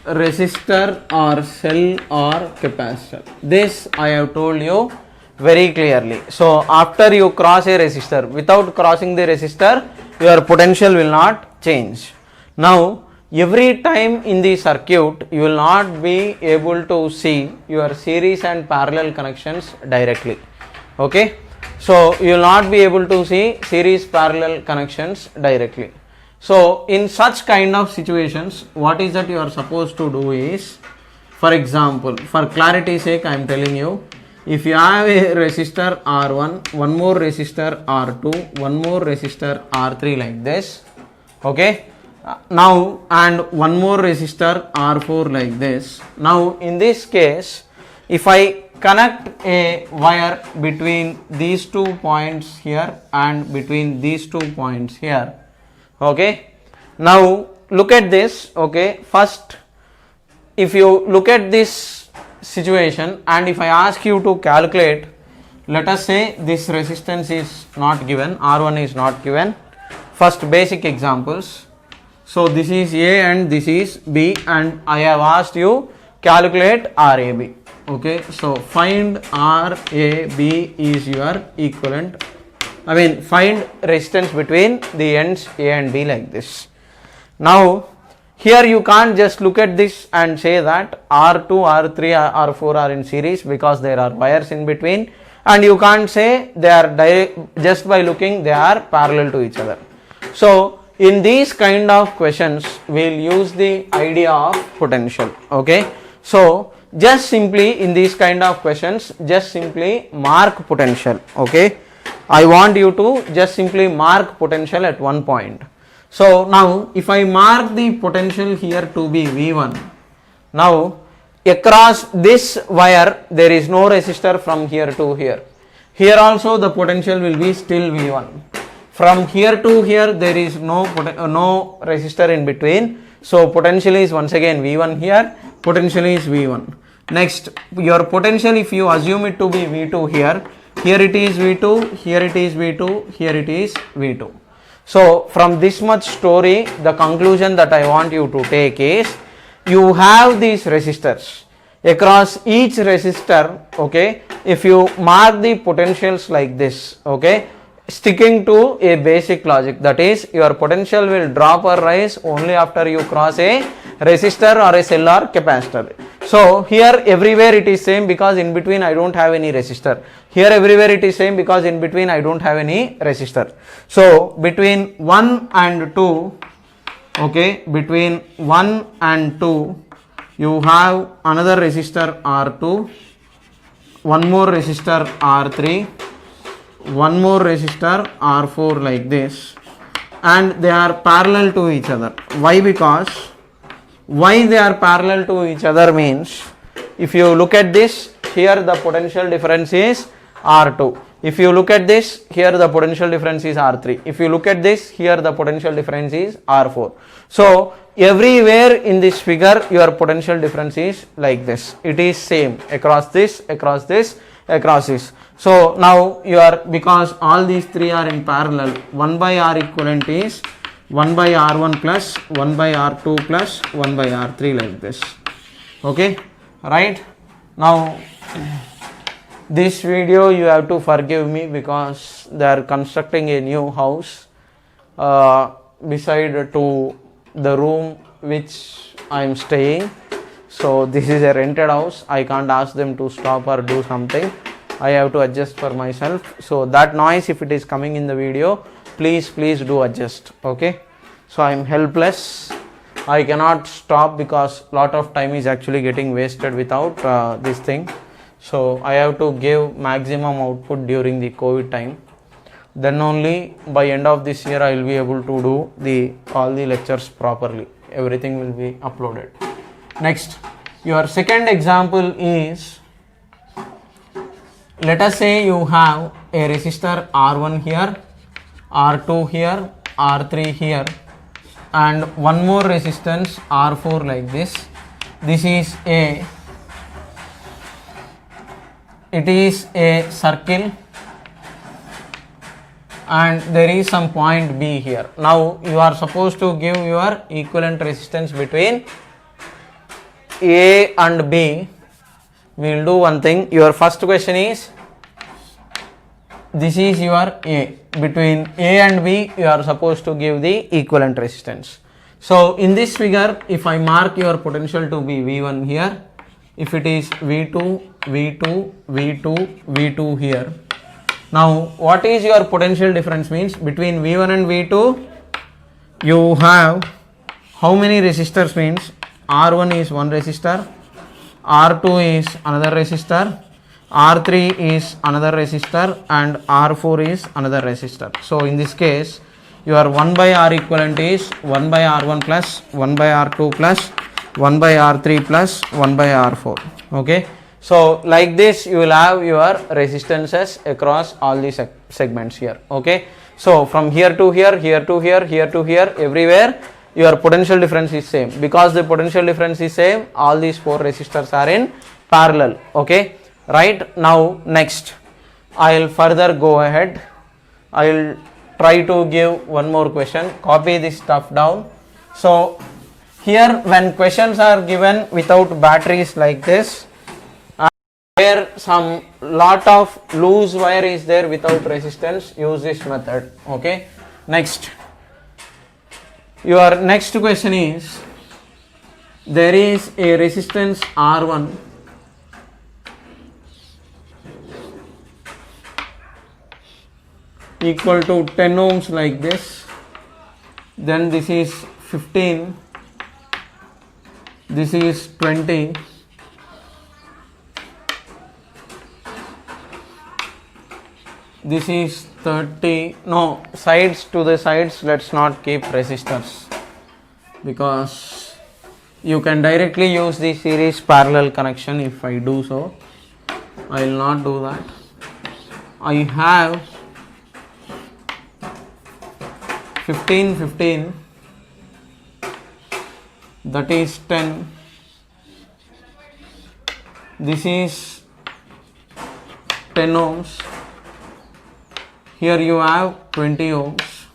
resistor or cell or capacitor. This I have told you very clearly. So after you cross a resistor, without crossing the resistor, your potential will not change. Now every time in the circuit, you will not be able to see your series and parallel connections directly. Okay, so you will not be able to see series parallel connections directly. So in such kind of situations, what is that you are supposed to do is, for example, for clarity's sake I am telling you, if you have a resistor R1, one more resistor R2, one more resistor R3 like this, okay, now and one more resistor R4 like this. Now in this case, if I connect a wire between these 2 points here and between these 2 points here, okay, now look at this. Okay, first if you look at this situation and if I ask you to calculate, let us say this resistance is not given, R1 is not given. First basic examples. So this is A and this is B and I have asked you calculate RAB. Okay, so find RAB is your equivalent. I mean find resistance between the ends A and B like this. Now here you can't just look at this and say that R2, R3, R4 are in series because there are wires in between, and you can't say they are just by looking they are parallel to each other. So in these kind of questions we will use the idea of potential. Okay, so just simply in these kind of questions just simply mark potential. Okay, I want you to just simply mark potential at one point. So now if I mark the potential here to be V1, now across this wire there is no resistor from here to here. Here also the potential will be still V1. From here to here there is no resistor in between. So potential is once again V1 here, potential is V1. Next, your potential, if you assume it to be V2 here, here it is V2, here it is V2, here it is V2. So from this much story, the conclusion that I want you to take is, you have these resistors. Across each resistor, okay, if you mark the potentials like this, okay, sticking to a basic logic, that is your potential will drop or rise only after you cross a resistor or a cell or capacitor. So here everywhere it is same because in between I don't have any resistor. Here everywhere it is same because in between I don't have any resistor. So between 1 and 2, okay, between 1 and 2 you have another resistor R2, one more resistor R3, one more resistor R4 like this, and they are parallel to each other. Why? Because why they are parallel to each other means, if you look at this, here the potential difference is R2. If you look at this, here the potential difference is R3. If you look at this, here the potential difference is R4. So everywhere in this figure your potential difference is like this. It is same across this, across this, across this. So now you are, because all these three are in parallel, 1 by R equivalent is 1 by R1 plus 1 by R2 plus 1 by R3 like this. Okay, right? Now this video you have to forgive me because they are constructing a new house beside to the room which I am staying. So this is a rented house. I can't ask them to stop or do something. I have to adjust for myself. So that noise, if it is coming in the video, please do adjust. Okay, so I am helpless. I cannot stop because lot of time is actually getting wasted without this thing. So I have to give maximum output during the COVID time. Then only by end of this year I will be able to do all the lectures properly. Everything will be uploaded. Next, your second example is, let us say you have a resistor R1 here, R2 here, R3 here, and one more resistance R4 like this, this is a, it is a circle and there is some point B here. Now you are supposed to give your equivalent resistance between A and B. We will do one thing. Your first question is, this is your A. Between A and B, you are supposed to give the equivalent resistance. So in this figure, if I mark your potential to be V1 here, if it is V2, V2, V2, V2 here. Now what is your potential difference means? Between V1 and V2, you have how many resistors means? R1 is one resistor, R2 is another resistor, R3 is another resistor and R4 is another resistor. So in this case, your 1 by R equivalent is 1 by R1 plus 1 by R2 plus 1 by R3 plus 1 by R4. Okay. So like this you will have your resistances across all these segments here. Okay. So from here to here, here to here, here to here, everywhere your potential difference is same. Because the potential difference is same, all these four resistors are in parallel. Okay. Right. Now next I will further go ahead. I will try to give one more question. Copy this stuff down. So here when questions are given without batteries like this, where some lot of loose wire is there without resistance, use this method. Okay. Next, your next question is, there is a resistance R1 equal to 10 ohms like this, then this is 15, this is 20, this is 30. No, sides to the sides, let's not keep resistors because you can directly use the series parallel connection. If I do so, I will not do that. I have 15, 15, that is 10, this is 10 ohms, here you have 20 ohms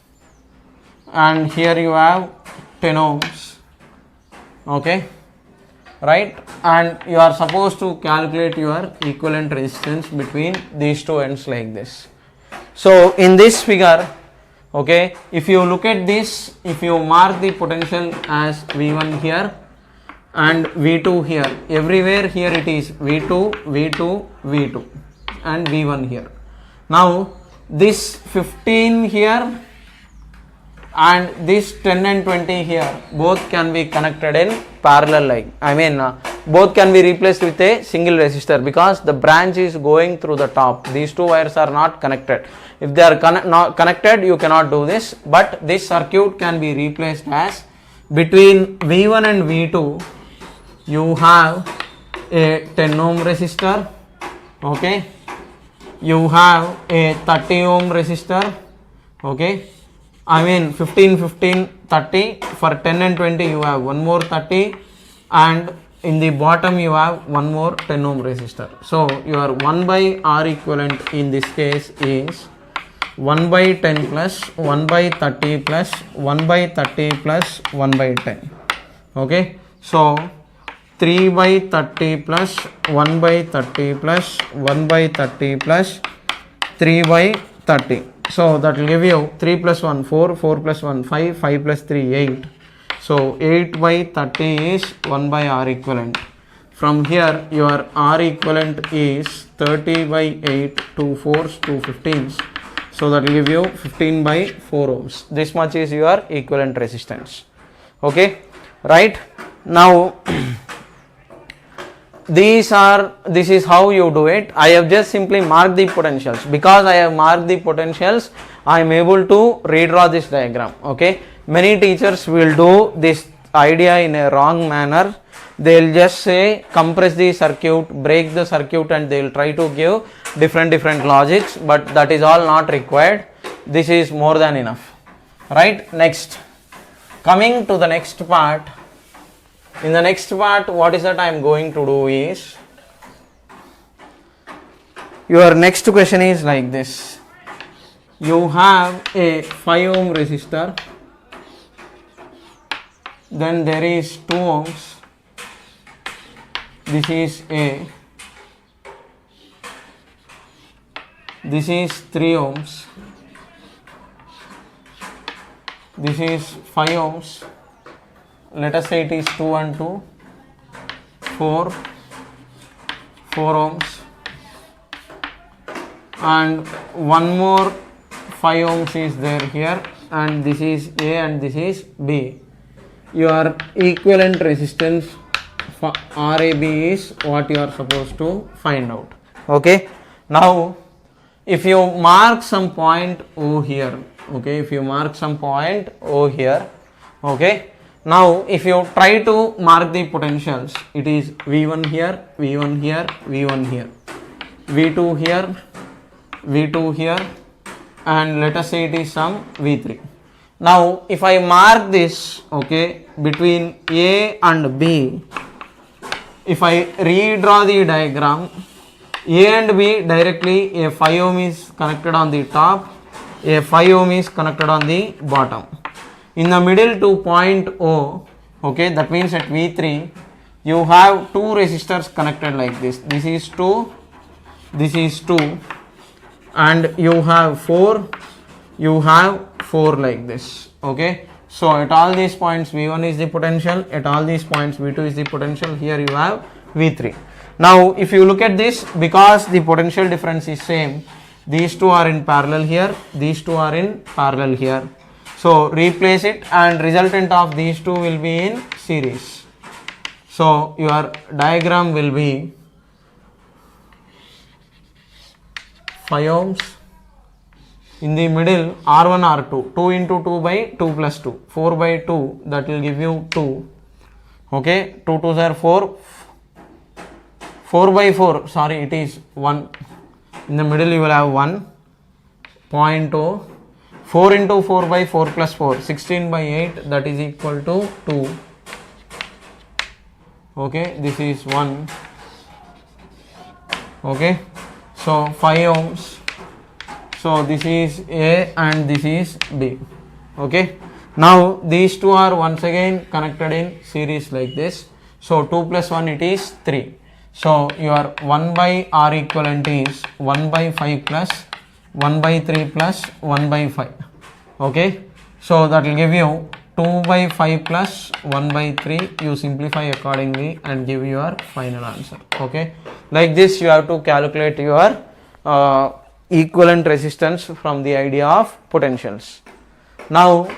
and here you have 10 ohms. Okay, right, and you are supposed to calculate your equivalent resistance between these two ends like this. So in this figure, okay, if you look at this, if you mark the potential as V1 here and V2 here, everywhere here it is V2, V2, V2 and V1 here. Now this 15 here and this 10 and 20 here, both can be connected in parallel line. I mean both can be replaced with a single resistor because the branch is going through the top. These two wires are not connected. If they are not connected, you cannot do this, but this circuit can be replaced as, between V1 and V2 you have a 10 ohm resistor. Okay, you have a 30 ohm resistor. Okay, I mean 15, 15, 30. For 10 and 20 you have one more 30 and in the bottom you have one more 10 ohm resistor. So your 1 by R equivalent in this case is 1 by 10 plus 1 by 30 plus 1 by 30 plus 1 by 10. Okay, so 3 by 30 plus 1 by 30 plus 1 by 30 plus 3 by 30. So that will give you 3 plus 1 4, 4 plus 1 5, 5 plus 3 8. So 8 by 30 is 1 by R equivalent. From here your R equivalent is 30 by 8, 2 4s, 2 15s. So that will give you 15 by 4 ohms. This much is your equivalent resistance. Okay, right. Now this is how you do it. I have just simply marked the potentials. Because I have marked the potentials, I am able to redraw this diagram. Okay, many teachers will do this idea in a wrong manner. They will just say compress the circuit, break the circuit, and they will try to give different logics, but that is all not required. This is more than enough. Right. Next, coming to the next part, In the next part, what is that I am going to do is, your next question is like this. You have a 5 ohm resistor, then there is 2 ohms, this is A, this is 3 ohms, this is 5 ohms, let us say it is 2 and 2, 4 ohms, and one more 5 ohms is there here, and this is A and this is B. Your equivalent resistance for RAB is what you are supposed to find out. Okay, now if you mark some point O here, okay, if you mark some point O here, okay, now if you try to mark the potentials, it is V1 here, V1 here, V1 here, V2 here, V2 here, and let us say it is some V3. Now if I mark this, okay, between A and B, if I redraw the diagram, A and B directly, a 5 ohm is connected on the top, a 5 ohm is connected on the bottom. In the middle to point O, okay, that means at V3 you have 2 resistors connected like this. This is 2, this is 2, and you have 4, you have 4 like this. Okay, so at all these points V1 is the potential, at all these points V2 is the potential, here you have V3. Now if you look at this, because the potential difference is same, these two are in parallel here, these two are in parallel here, so replace it and resultant of these two will be in series. So your diagram will be 5 ohms, in the middle R1 R2, 2 into 2 by 2 plus 2, 4 by 2, that will give you 2, okay, 2 2s are 4, 4 by 4, sorry, it is 1, in the middle you will have 1, point O, 4 into 4 by 4 plus 4, 16 by 8, that is equal to 2, okay, this is 1, okay, so 5 ohms, so this is A and this is B, okay. Now these two are once again connected in series like this, so 2 plus 1 it is 3, so your 1 by R equivalent is 1 by 5 plus 1 by 3 plus 1 by 5, okay, so that will give you 2 by 5 plus 1 by 3, you simplify accordingly and give your final answer, okay. Like this you have to calculate your equivalent resistance from the idea of potentials. Now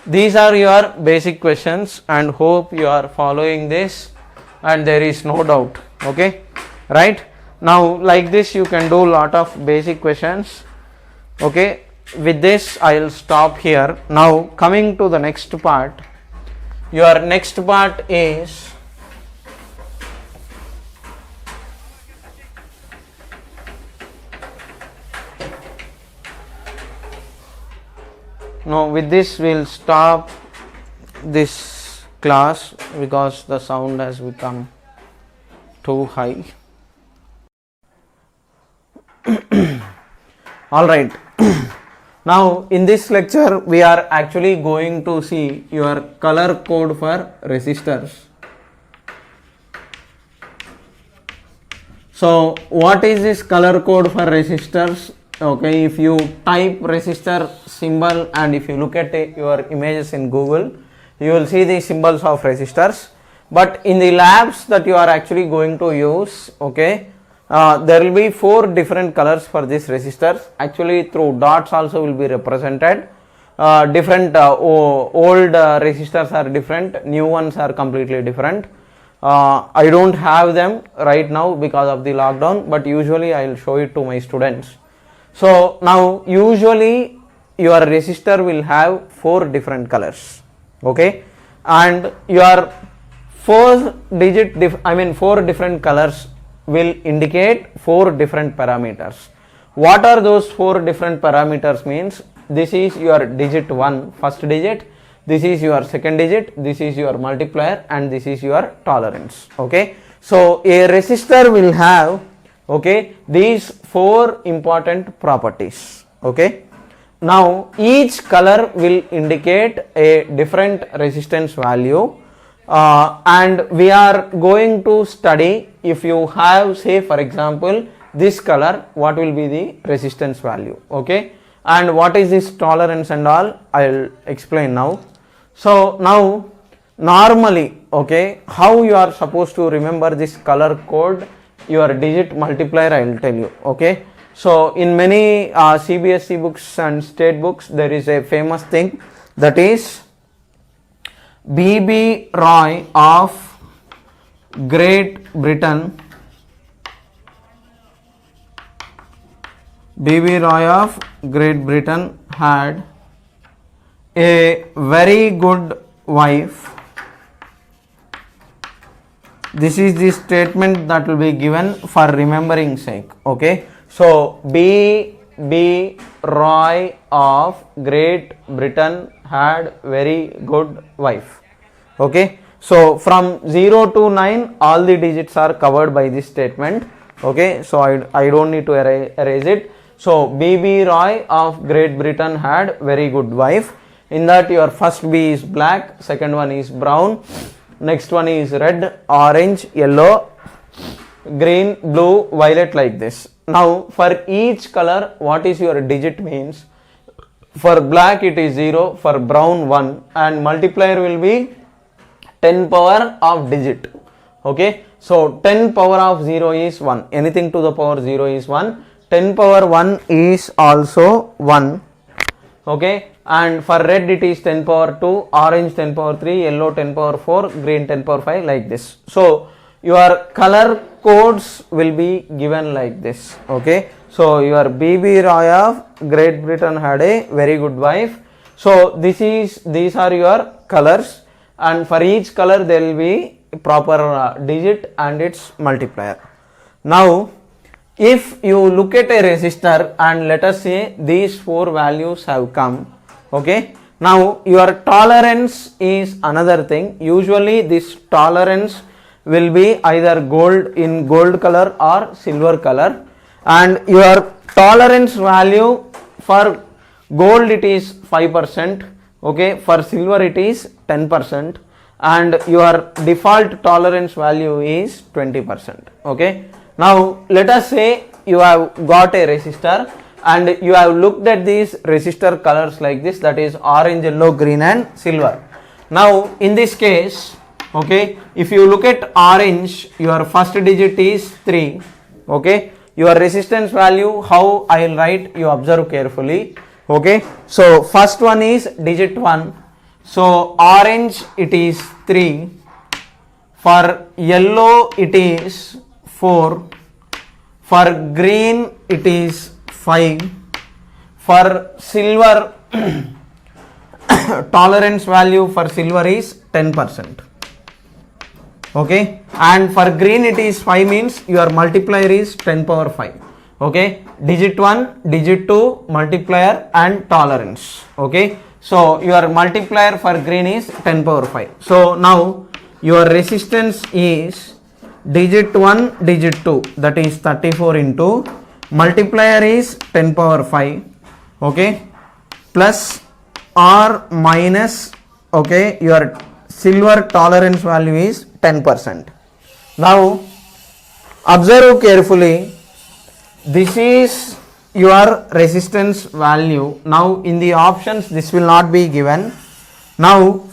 these are your basic questions and hope you are following this and there is no doubt, okay, right. Now like this you can do lot of basic questions, okay. With this I will stop here. Now coming to the next part, your next part is now with this we will stop this class because the sound has become too high. All right. Now in this lecture we are actually going to see your color code for resistors. So what is this color code for resistors? Okay, if you type resistor symbol and if you look at your images in Google, you will see the symbols of resistors. But in the labs that you are actually going to use, okay, there will be 4 different colors for this resistors. Actually through dots also will be represented. Different old resistors are different, new ones are completely different. I don't have them right now because of the lockdown, but usually I will show it to my students. So now usually your resistor will have 4 different colors, okay, and your 4 different colors will indicate 4 different parameters. What are those 4 different parameters means? This is your digit 1, first digit, this is your second digit, this is your multiplier, and this is your tolerance. Okay, so a resistor will have, okay, these four important properties. Okay, now each color will indicate a different resistance value, and we are going to study, if you have, say for example, this color, what will be the resistance value. Okay, and what is this tolerance and all, I will explain now. So now normally, okay, how you are supposed to remember this color code, your digit multiplier, I will tell you. Okay, so in many CBSE books and state books, there is a famous thing, that is B.B. Roy of Great Britain. B.B. Roy of Great Britain had a very good wife. This is the statement that will be given for remembering sake. Okay, so B.B. Roy of Great Britain had very good wife. Okay, so from 0 to 9 all the digits are covered by this statement. Okay, so I don't need to erase it. So B.B. Roy of Great Britain had very good wife. In that, your first B is black, second one is brown, next one is red, orange, yellow, green, blue, violet, like this. Now for each color, what is your digit means? For black it is 0, for brown 1, and multiplier will be 10 power of digit. Okay, so 10 power of 0 is 1, anything to the power 0 is 1, 10 power 1 is also 1. Okay, and for red it is 10 power 2, orange 10 power 3, yellow 10 power 4, green 10 power 5, like this. So your color codes will be given like this. Okay, so your B.B. Roy of Great Britain had a very good wife. So these are your colors, and for each color there will be proper digit and its multiplier. Now if you look at a resistor and let us say these four values have come. Okay, now your tolerance is another thing. Usually this tolerance will be either gold color or silver color, and your tolerance value for gold it is 5%. Okay, for silver it is 10%, and your default tolerance value is 20%. Okay, now let us say you have got a resistor and you have looked at these resistor colors like this, that is orange, yellow, green and silver. Now in this case, okay, if you look at orange, your first digit is 3. Okay, your resistance value, how I will write, you observe carefully. Okay, so first one is digit 1, so orange it is 3, for yellow it is 4, for green it is 5, for silver tolerance value for silver is 10%. Okay, and for green it is 5, means your multiplier is 10 power 5. Okay, digit 1, digit 2, multiplier and tolerance. Okay, so your multiplier for green is 10 power 5. So now your resistance is digit 1, digit 2, that is 34 into multiplier is 10 power 5. Okay, plus or minus, okay, your silver tolerance value is 10%. Now observe carefully, this is your resistance value. Now in the options this will not be given. Now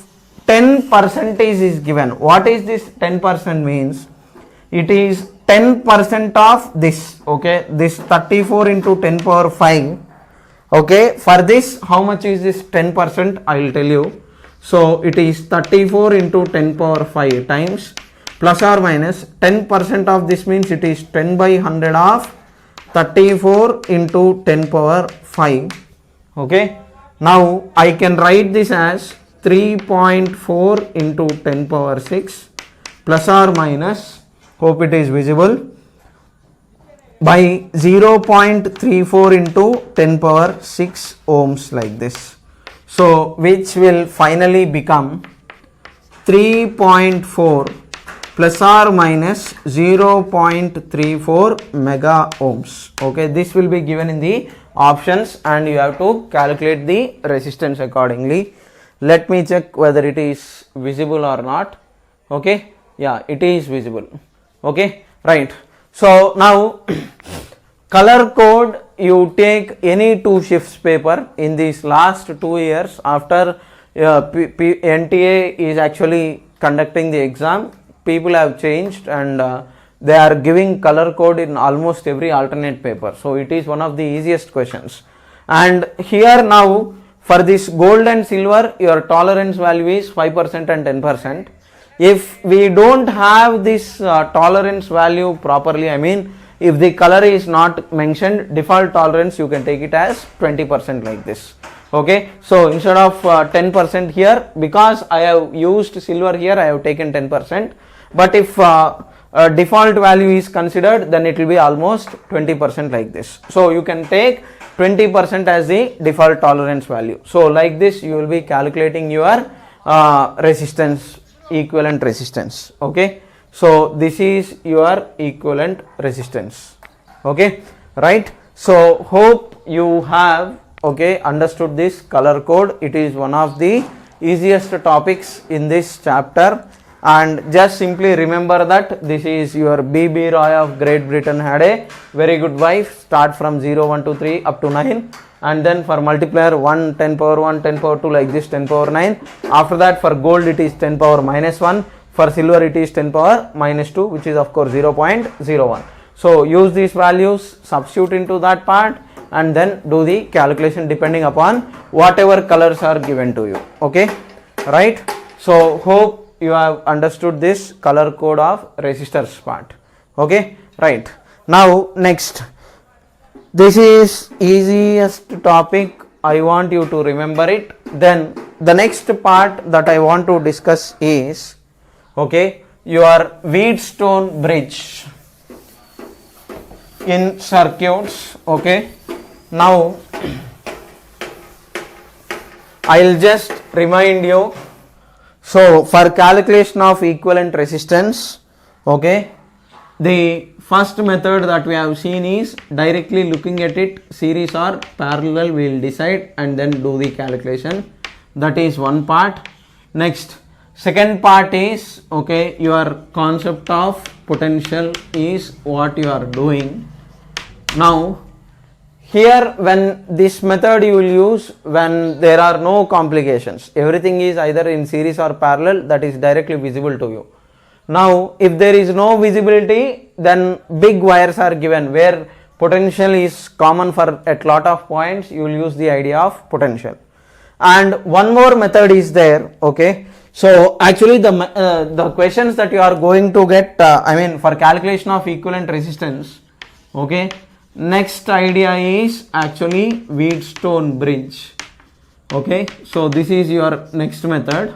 10% is given. What is this 10% means? It is 10% of this. Okay, this 34 into 10 power 5. Okay, for this how much is this 10%? I will tell you. So it is 34 into 10 power 5 times plus or minus 10% of this, means it is 10 by 100 of 34 into 10 power 5. Okay, now I can write this as 3.4 into 10 power 6 plus or minus, hope it is visible, by 0.34 into 10 power 6 ohms, like this. So which will finally become 3.4 plus or minus 0.34 mega ohms. Okay, this will be given in the options and you have to calculate the resistance accordingly. Let me check whether it is visible or not. Okay, yeah, it is visible. Okay, right. So now color code, you take any 2 shifts paper in these last 2 years after NTA is actually conducting the exam. People have changed and they are giving color code in almost every alternate paper. So it is one of the easiest questions. And here now for this gold and silver, your tolerance value is 5% and 10%. If we don't have this tolerance value properly, I mean if the color is not mentioned, default tolerance you can take it as 20% like this. Okay, so instead of 10% here, because I have used silver here, I have taken 10%. But if default value is considered, then it will be almost 20% like this. So you can take 20% as the default tolerance value. So like this you will be calculating your resistance, equivalent resistance. Okay, so this is your equivalent resistance. Okay, right. So hope you have understood this color code. It is one of the easiest topics in this chapter, and just simply remember that this is your B.B. Roy of Great Britain had a very good wife. Start from 0, 1, 2, 3 up to 9, and then for multiplier 1, 10 power 1, 10 power 2 like this, 10 power 9. After that for gold it is 10 power minus 1, for silver it is 10 power minus 2, which is of course 0.01. So use these values, substitute into that part, and then do the calculation depending upon whatever colors are given to you. Okay, right. So hope you have understood this color code of resistors part. Okay, right. Now next, this is easiest topic, I want you to remember it. Then the next part that I want to discuss is your Wheatstone bridge in circuits. Okay, now I'll just remind you. So for calculation of equivalent resistance, the first method that we have seen is directly looking at it, series or parallel, we will decide and then do the calculation. That is one part. Next, second part is your concept of potential is what you are doing. Now here when this method you will use when there are no complications, everything is either in series or parallel, that is directly visible to you. Now if there is no visibility, then big wires are given where potential is common for at lot of points, you will use the idea of potential. And one more method is there. So actually the questions that you are going to get, for calculation of equivalent resistance, next idea is actually Wheatstone bridge. So this is your next method.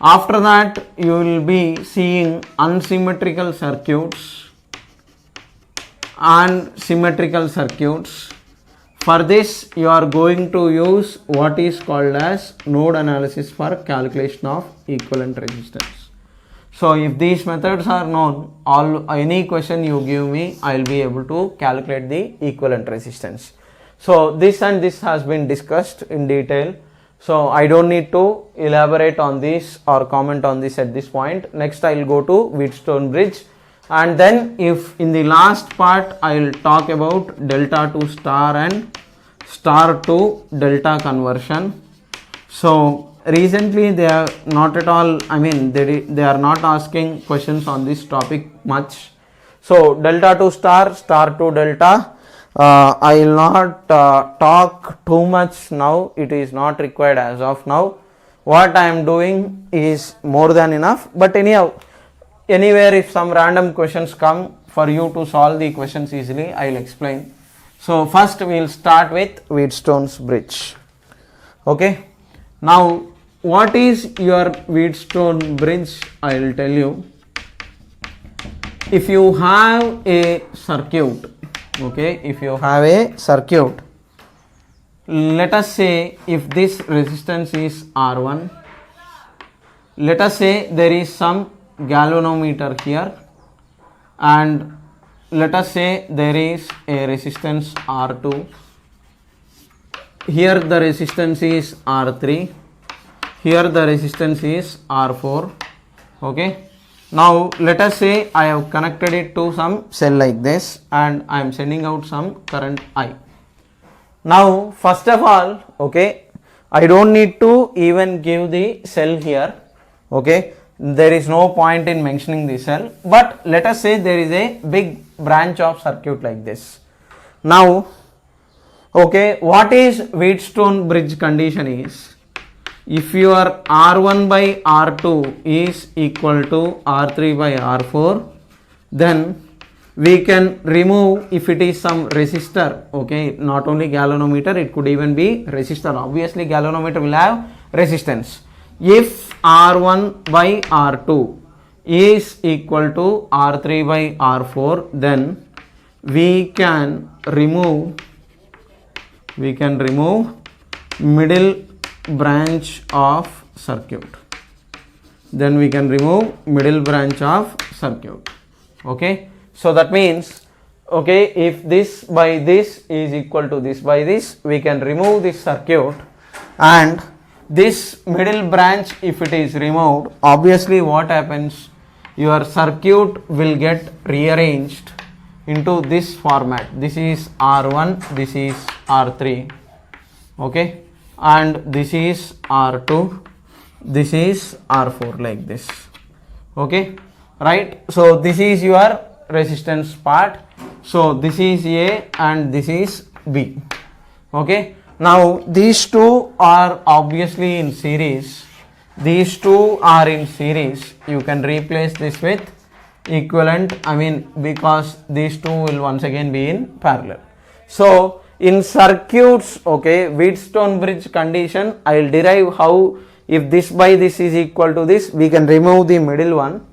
After that you will be seeing unsymmetrical circuits and symmetrical circuits. For this you are going to use what is called as node analysis for calculation of equivalent resistance. So if these methods are known, any question you give me, I will be able to calculate the equivalent resistance. So this and this has been discussed in detail. So I don't need to elaborate on this or comment on this at this point. Next I will go to Wheatstone bridge, and then if in the last part I will talk about delta to star and star to delta conversion. So recently they are not at all, they are not asking questions on this topic much. So delta to star, star to delta, I will not talk too much now, it is not required as of now. What I am doing is more than enough, but anyhow, anywhere if some random questions come, for you to solve the questions easily, I will explain. So first we will start with Wheatstone's bridge. Now what is your Wheatstone bridge? I will tell you. If you have a circuit, if you have a circuit let us say if this resistance is R1, let us say there is some galvanometer here, and let us say there is a resistance R2. Here the resistance is R3. Here the resistance is R4. Okay. Now let us say I have connected it to some cell like this, and I am sending out some current I. Now first of all, okay, I don't need to even give the cell here. Okay, there is no point in mentioning the cell, but let us say there is a big branch of circuit like this. Now, okay, what is Wheatstone bridge condition is, if your R1 by R2 is equal to R3 by R4, then we can remove, if it is some resistor, okay, not only galvanometer, it could even be resistor. Obviously galvanometer will have resistance. If R1 by R2 is equal to R3 by R4, then we can remove middle branch of circuit. Then we can remove middle branch of circuit. Okay, so that means, okay, if this by this is equal to this by this, we can remove this circuit, and this middle branch, if it is removed, obviously what happens, your circuit will get rearranged into this format. This is R1, this is R3, okay, and this is R2, this is R4, like this. Okay, right? So this is your resistance part. So this is A and this is B. Okay, now these two are obviously in series. These two are in series. You can replace this with equivalent, because these two will once again be in parallel. So in circuits, okay, Wheatstone bridge condition, I will derive how, if this by this is equal to this, we can remove the middle one.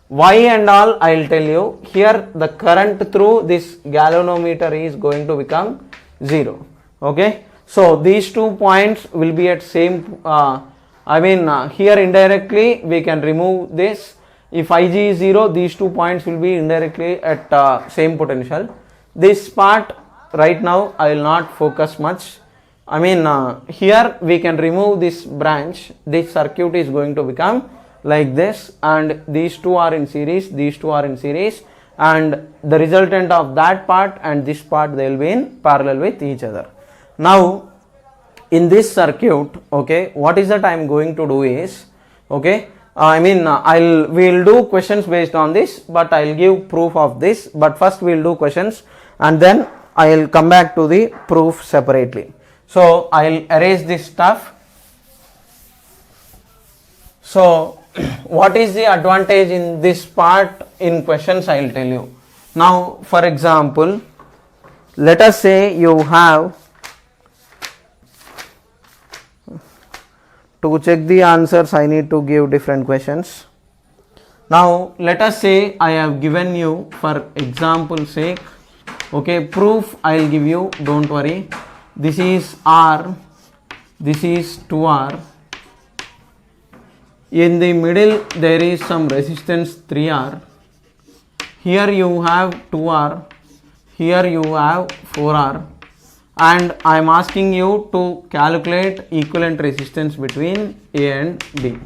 Why and all I will tell you. Here the current through this galvanometer is going to become 0. Okay, so these 2 points will be at same, here indirectly we can remove this. If Ig is 0, these 2 points will be indirectly at same potential. This part right now I will not focus much. Here we can remove this branch. This circuit is going to become like this, and these two are in series, these two are in series, and the resultant of that part and this part, they will be in parallel with each other. Now in this circuit, okay, what is that I am going to do is, okay, we'll do questions based on this, but I'll give proof of this. But first we'll do questions, and then I'll come back to the proof separately. So I'll erase this stuff. So what is the advantage in this part in questions, I'll tell you. Now for example, let us say you have to check the answers, I need to give different questions. Now let us say I have given you, for example sake, okay, proof I will give you, don't worry. This is R, this is 2R. In the middle there is some resistance 3R. Here you have 2R, here you have 4R, and I am asking you to calculate equivalent resistance between A and B.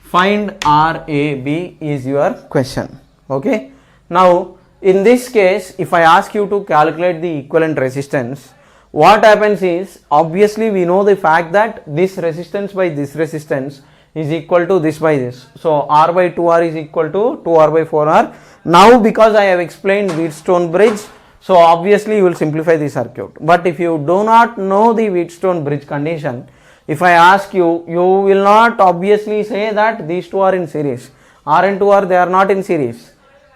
Find RAB is your question. Okay. Now in this case, if I ask you to calculate the equivalent resistance, what happens is, obviously we know the fact that this resistance by this resistance is equal to this by this. So R by 2R is equal to 2R by 4R. Now because I have explained Wheatstone bridge, so obviously you will simplify the circuit. But if you do not know the Wheatstone bridge condition, if I ask you, you will not obviously say that these two are in series. R and 2R, they are not in series.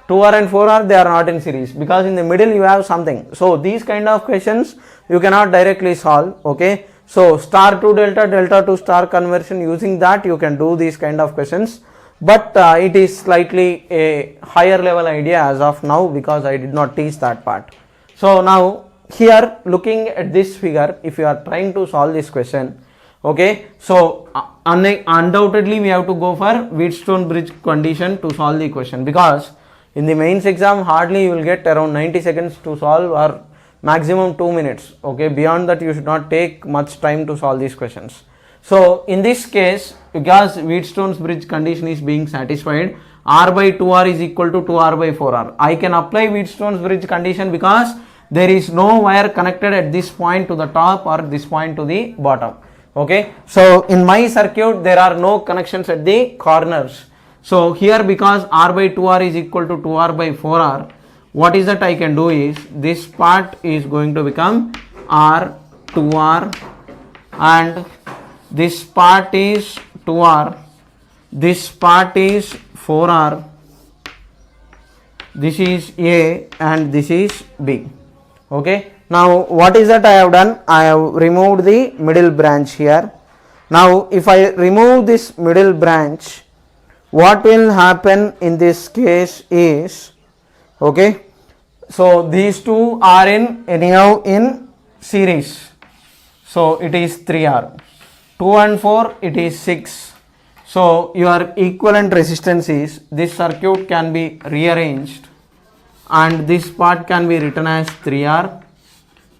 2R and 4R, they are not in series, because in the middle you have something. So these kind of questions you cannot directly solve. Okay. So star to delta, delta to star conversion, using that you can do these kind of questions. But it is slightly a higher level idea as of now, because I did not teach that part. So now here looking at this figure, if you are trying to solve this question, okay, so undoubtedly we have to go for Wheatstone bridge condition to solve the question, because in the mains exam hardly you will get around 90 seconds to solve, or maximum 2 minutes. Okay, beyond that you should not take much time to solve these questions. So in this case, because Wheatstone's bridge condition is being satisfied, r by 2r is equal to 2r by 4r. I can apply Wheatstone's bridge condition because there is no wire connected at this point to the top or this point to the bottom. Okay, so in my circuit there are no connections at the corners. So here, because r by 2r is equal to 2r by 4r, what is that I can do is, this part is going to become r 2r, and this part is 2r, this part is 4r, this is A and this is B. Okay, now what is that I have done? I have removed the middle branch here. Now if I remove this middle branch, what will happen in this case is, okay, so these two are anyhow in series, so it is 3R, 2 and 4 it is 6. So your equivalent resistance is, this circuit can be rearranged and this part can be written as 3R,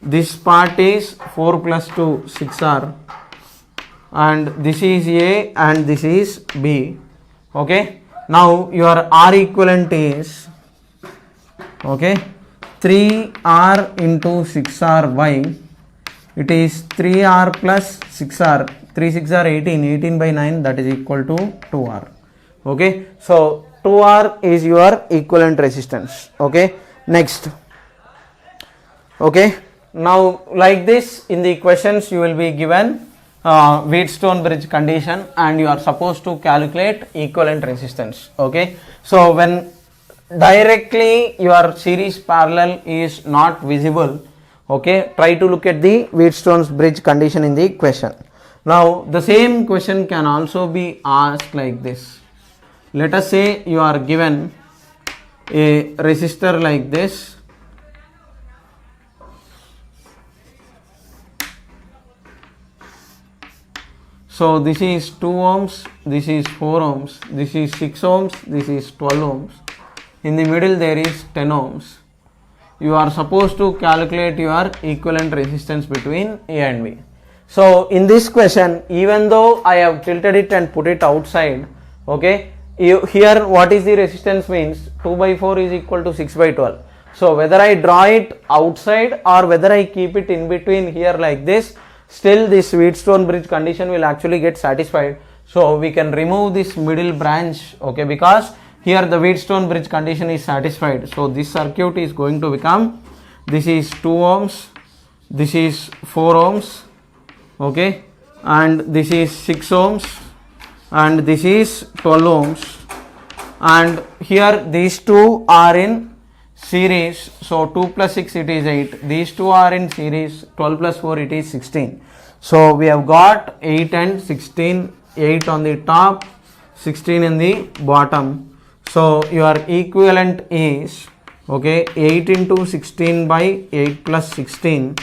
this part is 4 plus 2 6R, and this is A and this is B. Okay, now your R equivalent is, okay, 3R into 6R by, it is 3R plus 6R, 3 6 are 18, 18 by 9, that is equal to 2R. Okay, so 2R is your equivalent resistance. Okay, next. Okay, now like this in the questions you will be given Wheatstone bridge condition and you are supposed to calculate equivalent resistance. Okay, so when directly your series parallel is not visible, okay, try to look at the Wheatstone's bridge condition in the question. Now the same question can also be asked like this. Let us say you are given a resistor like this, so this is 2 ohms, this is 4 ohms, this is 6 ohms, this is 12 ohms, in the middle there is 10 ohms. You are supposed to calculate your equivalent resistance between A and B. So in this question, even though I have tilted it and put it outside, okay, here what is the resistance means, 2 by 4 is equal to 6 by 12. So whether I draw it outside or whether I keep it in between here like this, still this Wheatstone bridge condition will actually get satisfied. So we can remove this middle branch, okay, because here the Wheatstone bridge condition is satisfied. So this circuit is going to become, this is 2 ohms, this is 4 ohms, okay, and this is 6 ohms, and this is 12 ohms, and here these two are in series, so 2 plus 6 it is 8, these two are in series, 12 plus 4 it is 16. So we have got 8 and 16, 8 on the top, 16 in the bottom. So your equivalent is, okay, 8 into 16 by 8 plus 16,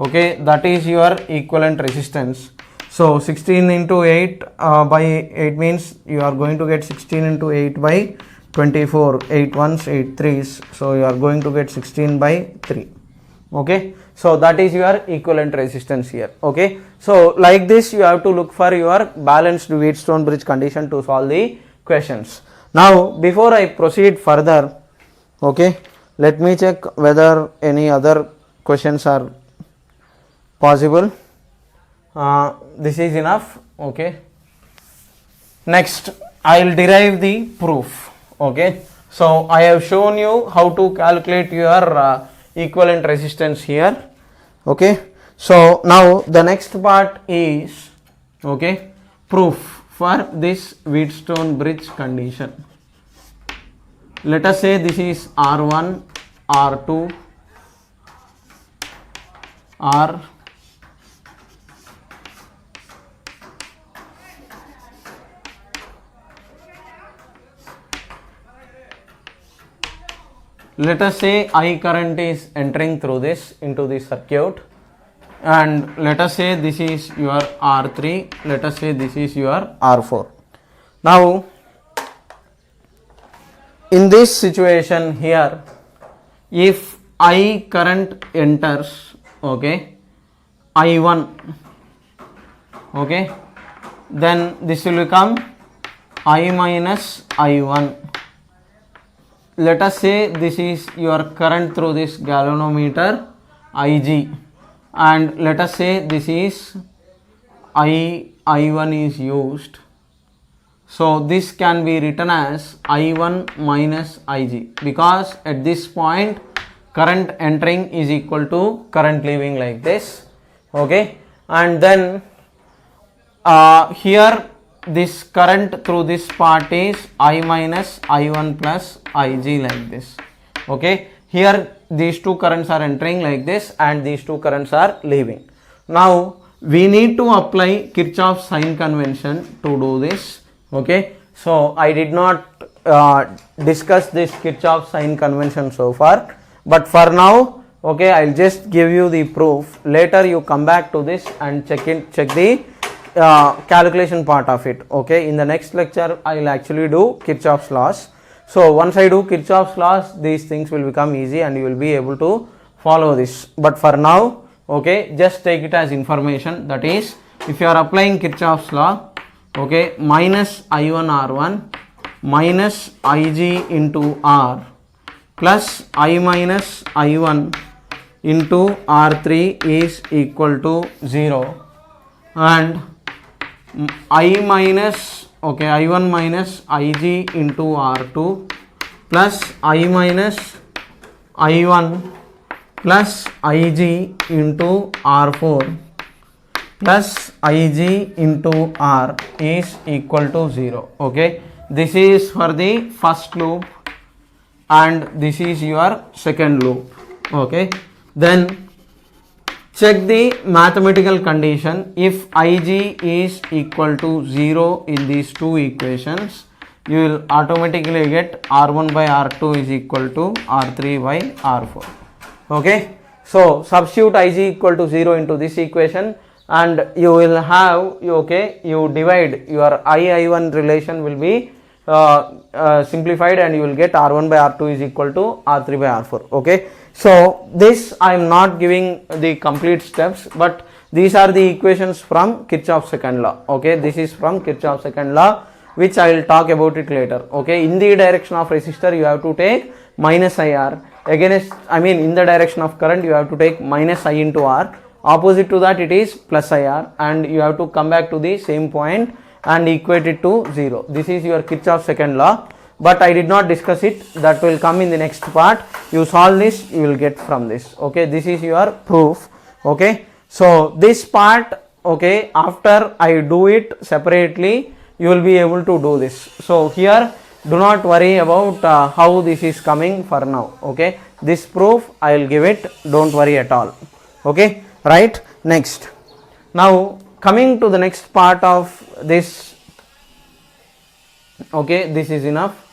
okay, that is your equivalent resistance. So 16 into 8 by 8 means you are going to get 16 into 8 by 24, 8 ones, 8 threes, so you are going to get 16 by 3. Okay, so that is your equivalent resistance here. Okay, so like this you have to look for your balanced Wheatstone bridge condition to solve the questions. Now before I proceed further, okay, let me check whether any other questions are possible. This is enough. Okay, next I will derive the proof. Okay, so I have shown you how to calculate your equivalent resistance here. Okay, so now the next part is, okay, proof for this Wheatstone bridge condition. Let us say this is R1, R2, R, let us say I current is entering through this into the circuit, and let us say this is your R3, let us say this is your R4. Now in this situation here, if I current enters, okay, I1, okay, then this will become I minus I1. Let us say this is your current through this galvanometer Ig, and let us say this is I1 is used. So this can be written as I1 minus Ig, because at this point current entering is equal to current leaving, like this, okay. And then here this current through this part is I minus I1 plus Ig, like this, okay. Here these two currents are entering like this and these two currents are leaving. Now we need to apply Kirchhoff's sign convention to do this, okay. So I did not discuss this Kirchhoff's sign convention so far, but for now, okay, I'll just give you the proof. Later you come back to this and check the calculation part of it, okay. In the next lecture I will actually do Kirchhoff's laws. So once I do Kirchhoff's laws, these things will become easy and you will be able to follow this. But for now, okay, just take it as information. That is, if you are applying Kirchhoff's law, okay, minus I1 R1 minus Ig into R plus I minus I1 into R3 is equal to 0, and I minus, okay, I1 minus Ig into R2 plus I minus I1 plus Ig into R4 plus Ig into R is equal to 0, okay. This is for the first loop and this is your second loop, okay. Then check the mathematical condition. If Ig is equal to 0 in these two equations, you will automatically get R1 by R2 is equal to R3 by R4, okay. So substitute Ig equal to 0 into this equation and you will have, okay, you divide your I1 relation will be simplified and you will get R1 by R2 is equal to R3 by R4, okay. So this I am not giving the complete steps, but these are the equations from Kirchhoff's second law, okay. This is from Kirchhoff's second law, which I will talk about it later, okay. In the direction of resistor you have to take minus IR, against, I mean in the direction of current you have to take minus I into R, opposite to that it is plus IR, and you have to come back to the same point and equate it to 0. This is your Kirchhoff's second law, but I did not discuss it. That will come in the next part. You solve this, you will get from this, okay. This is your proof, okay. So this part, okay, after I do it separately, you will be able to do this. So here do not worry about how this is coming for now, okay. This proof I will give it, don't worry at all, okay, right. Next, now coming to the next part of this, okay, this is enough.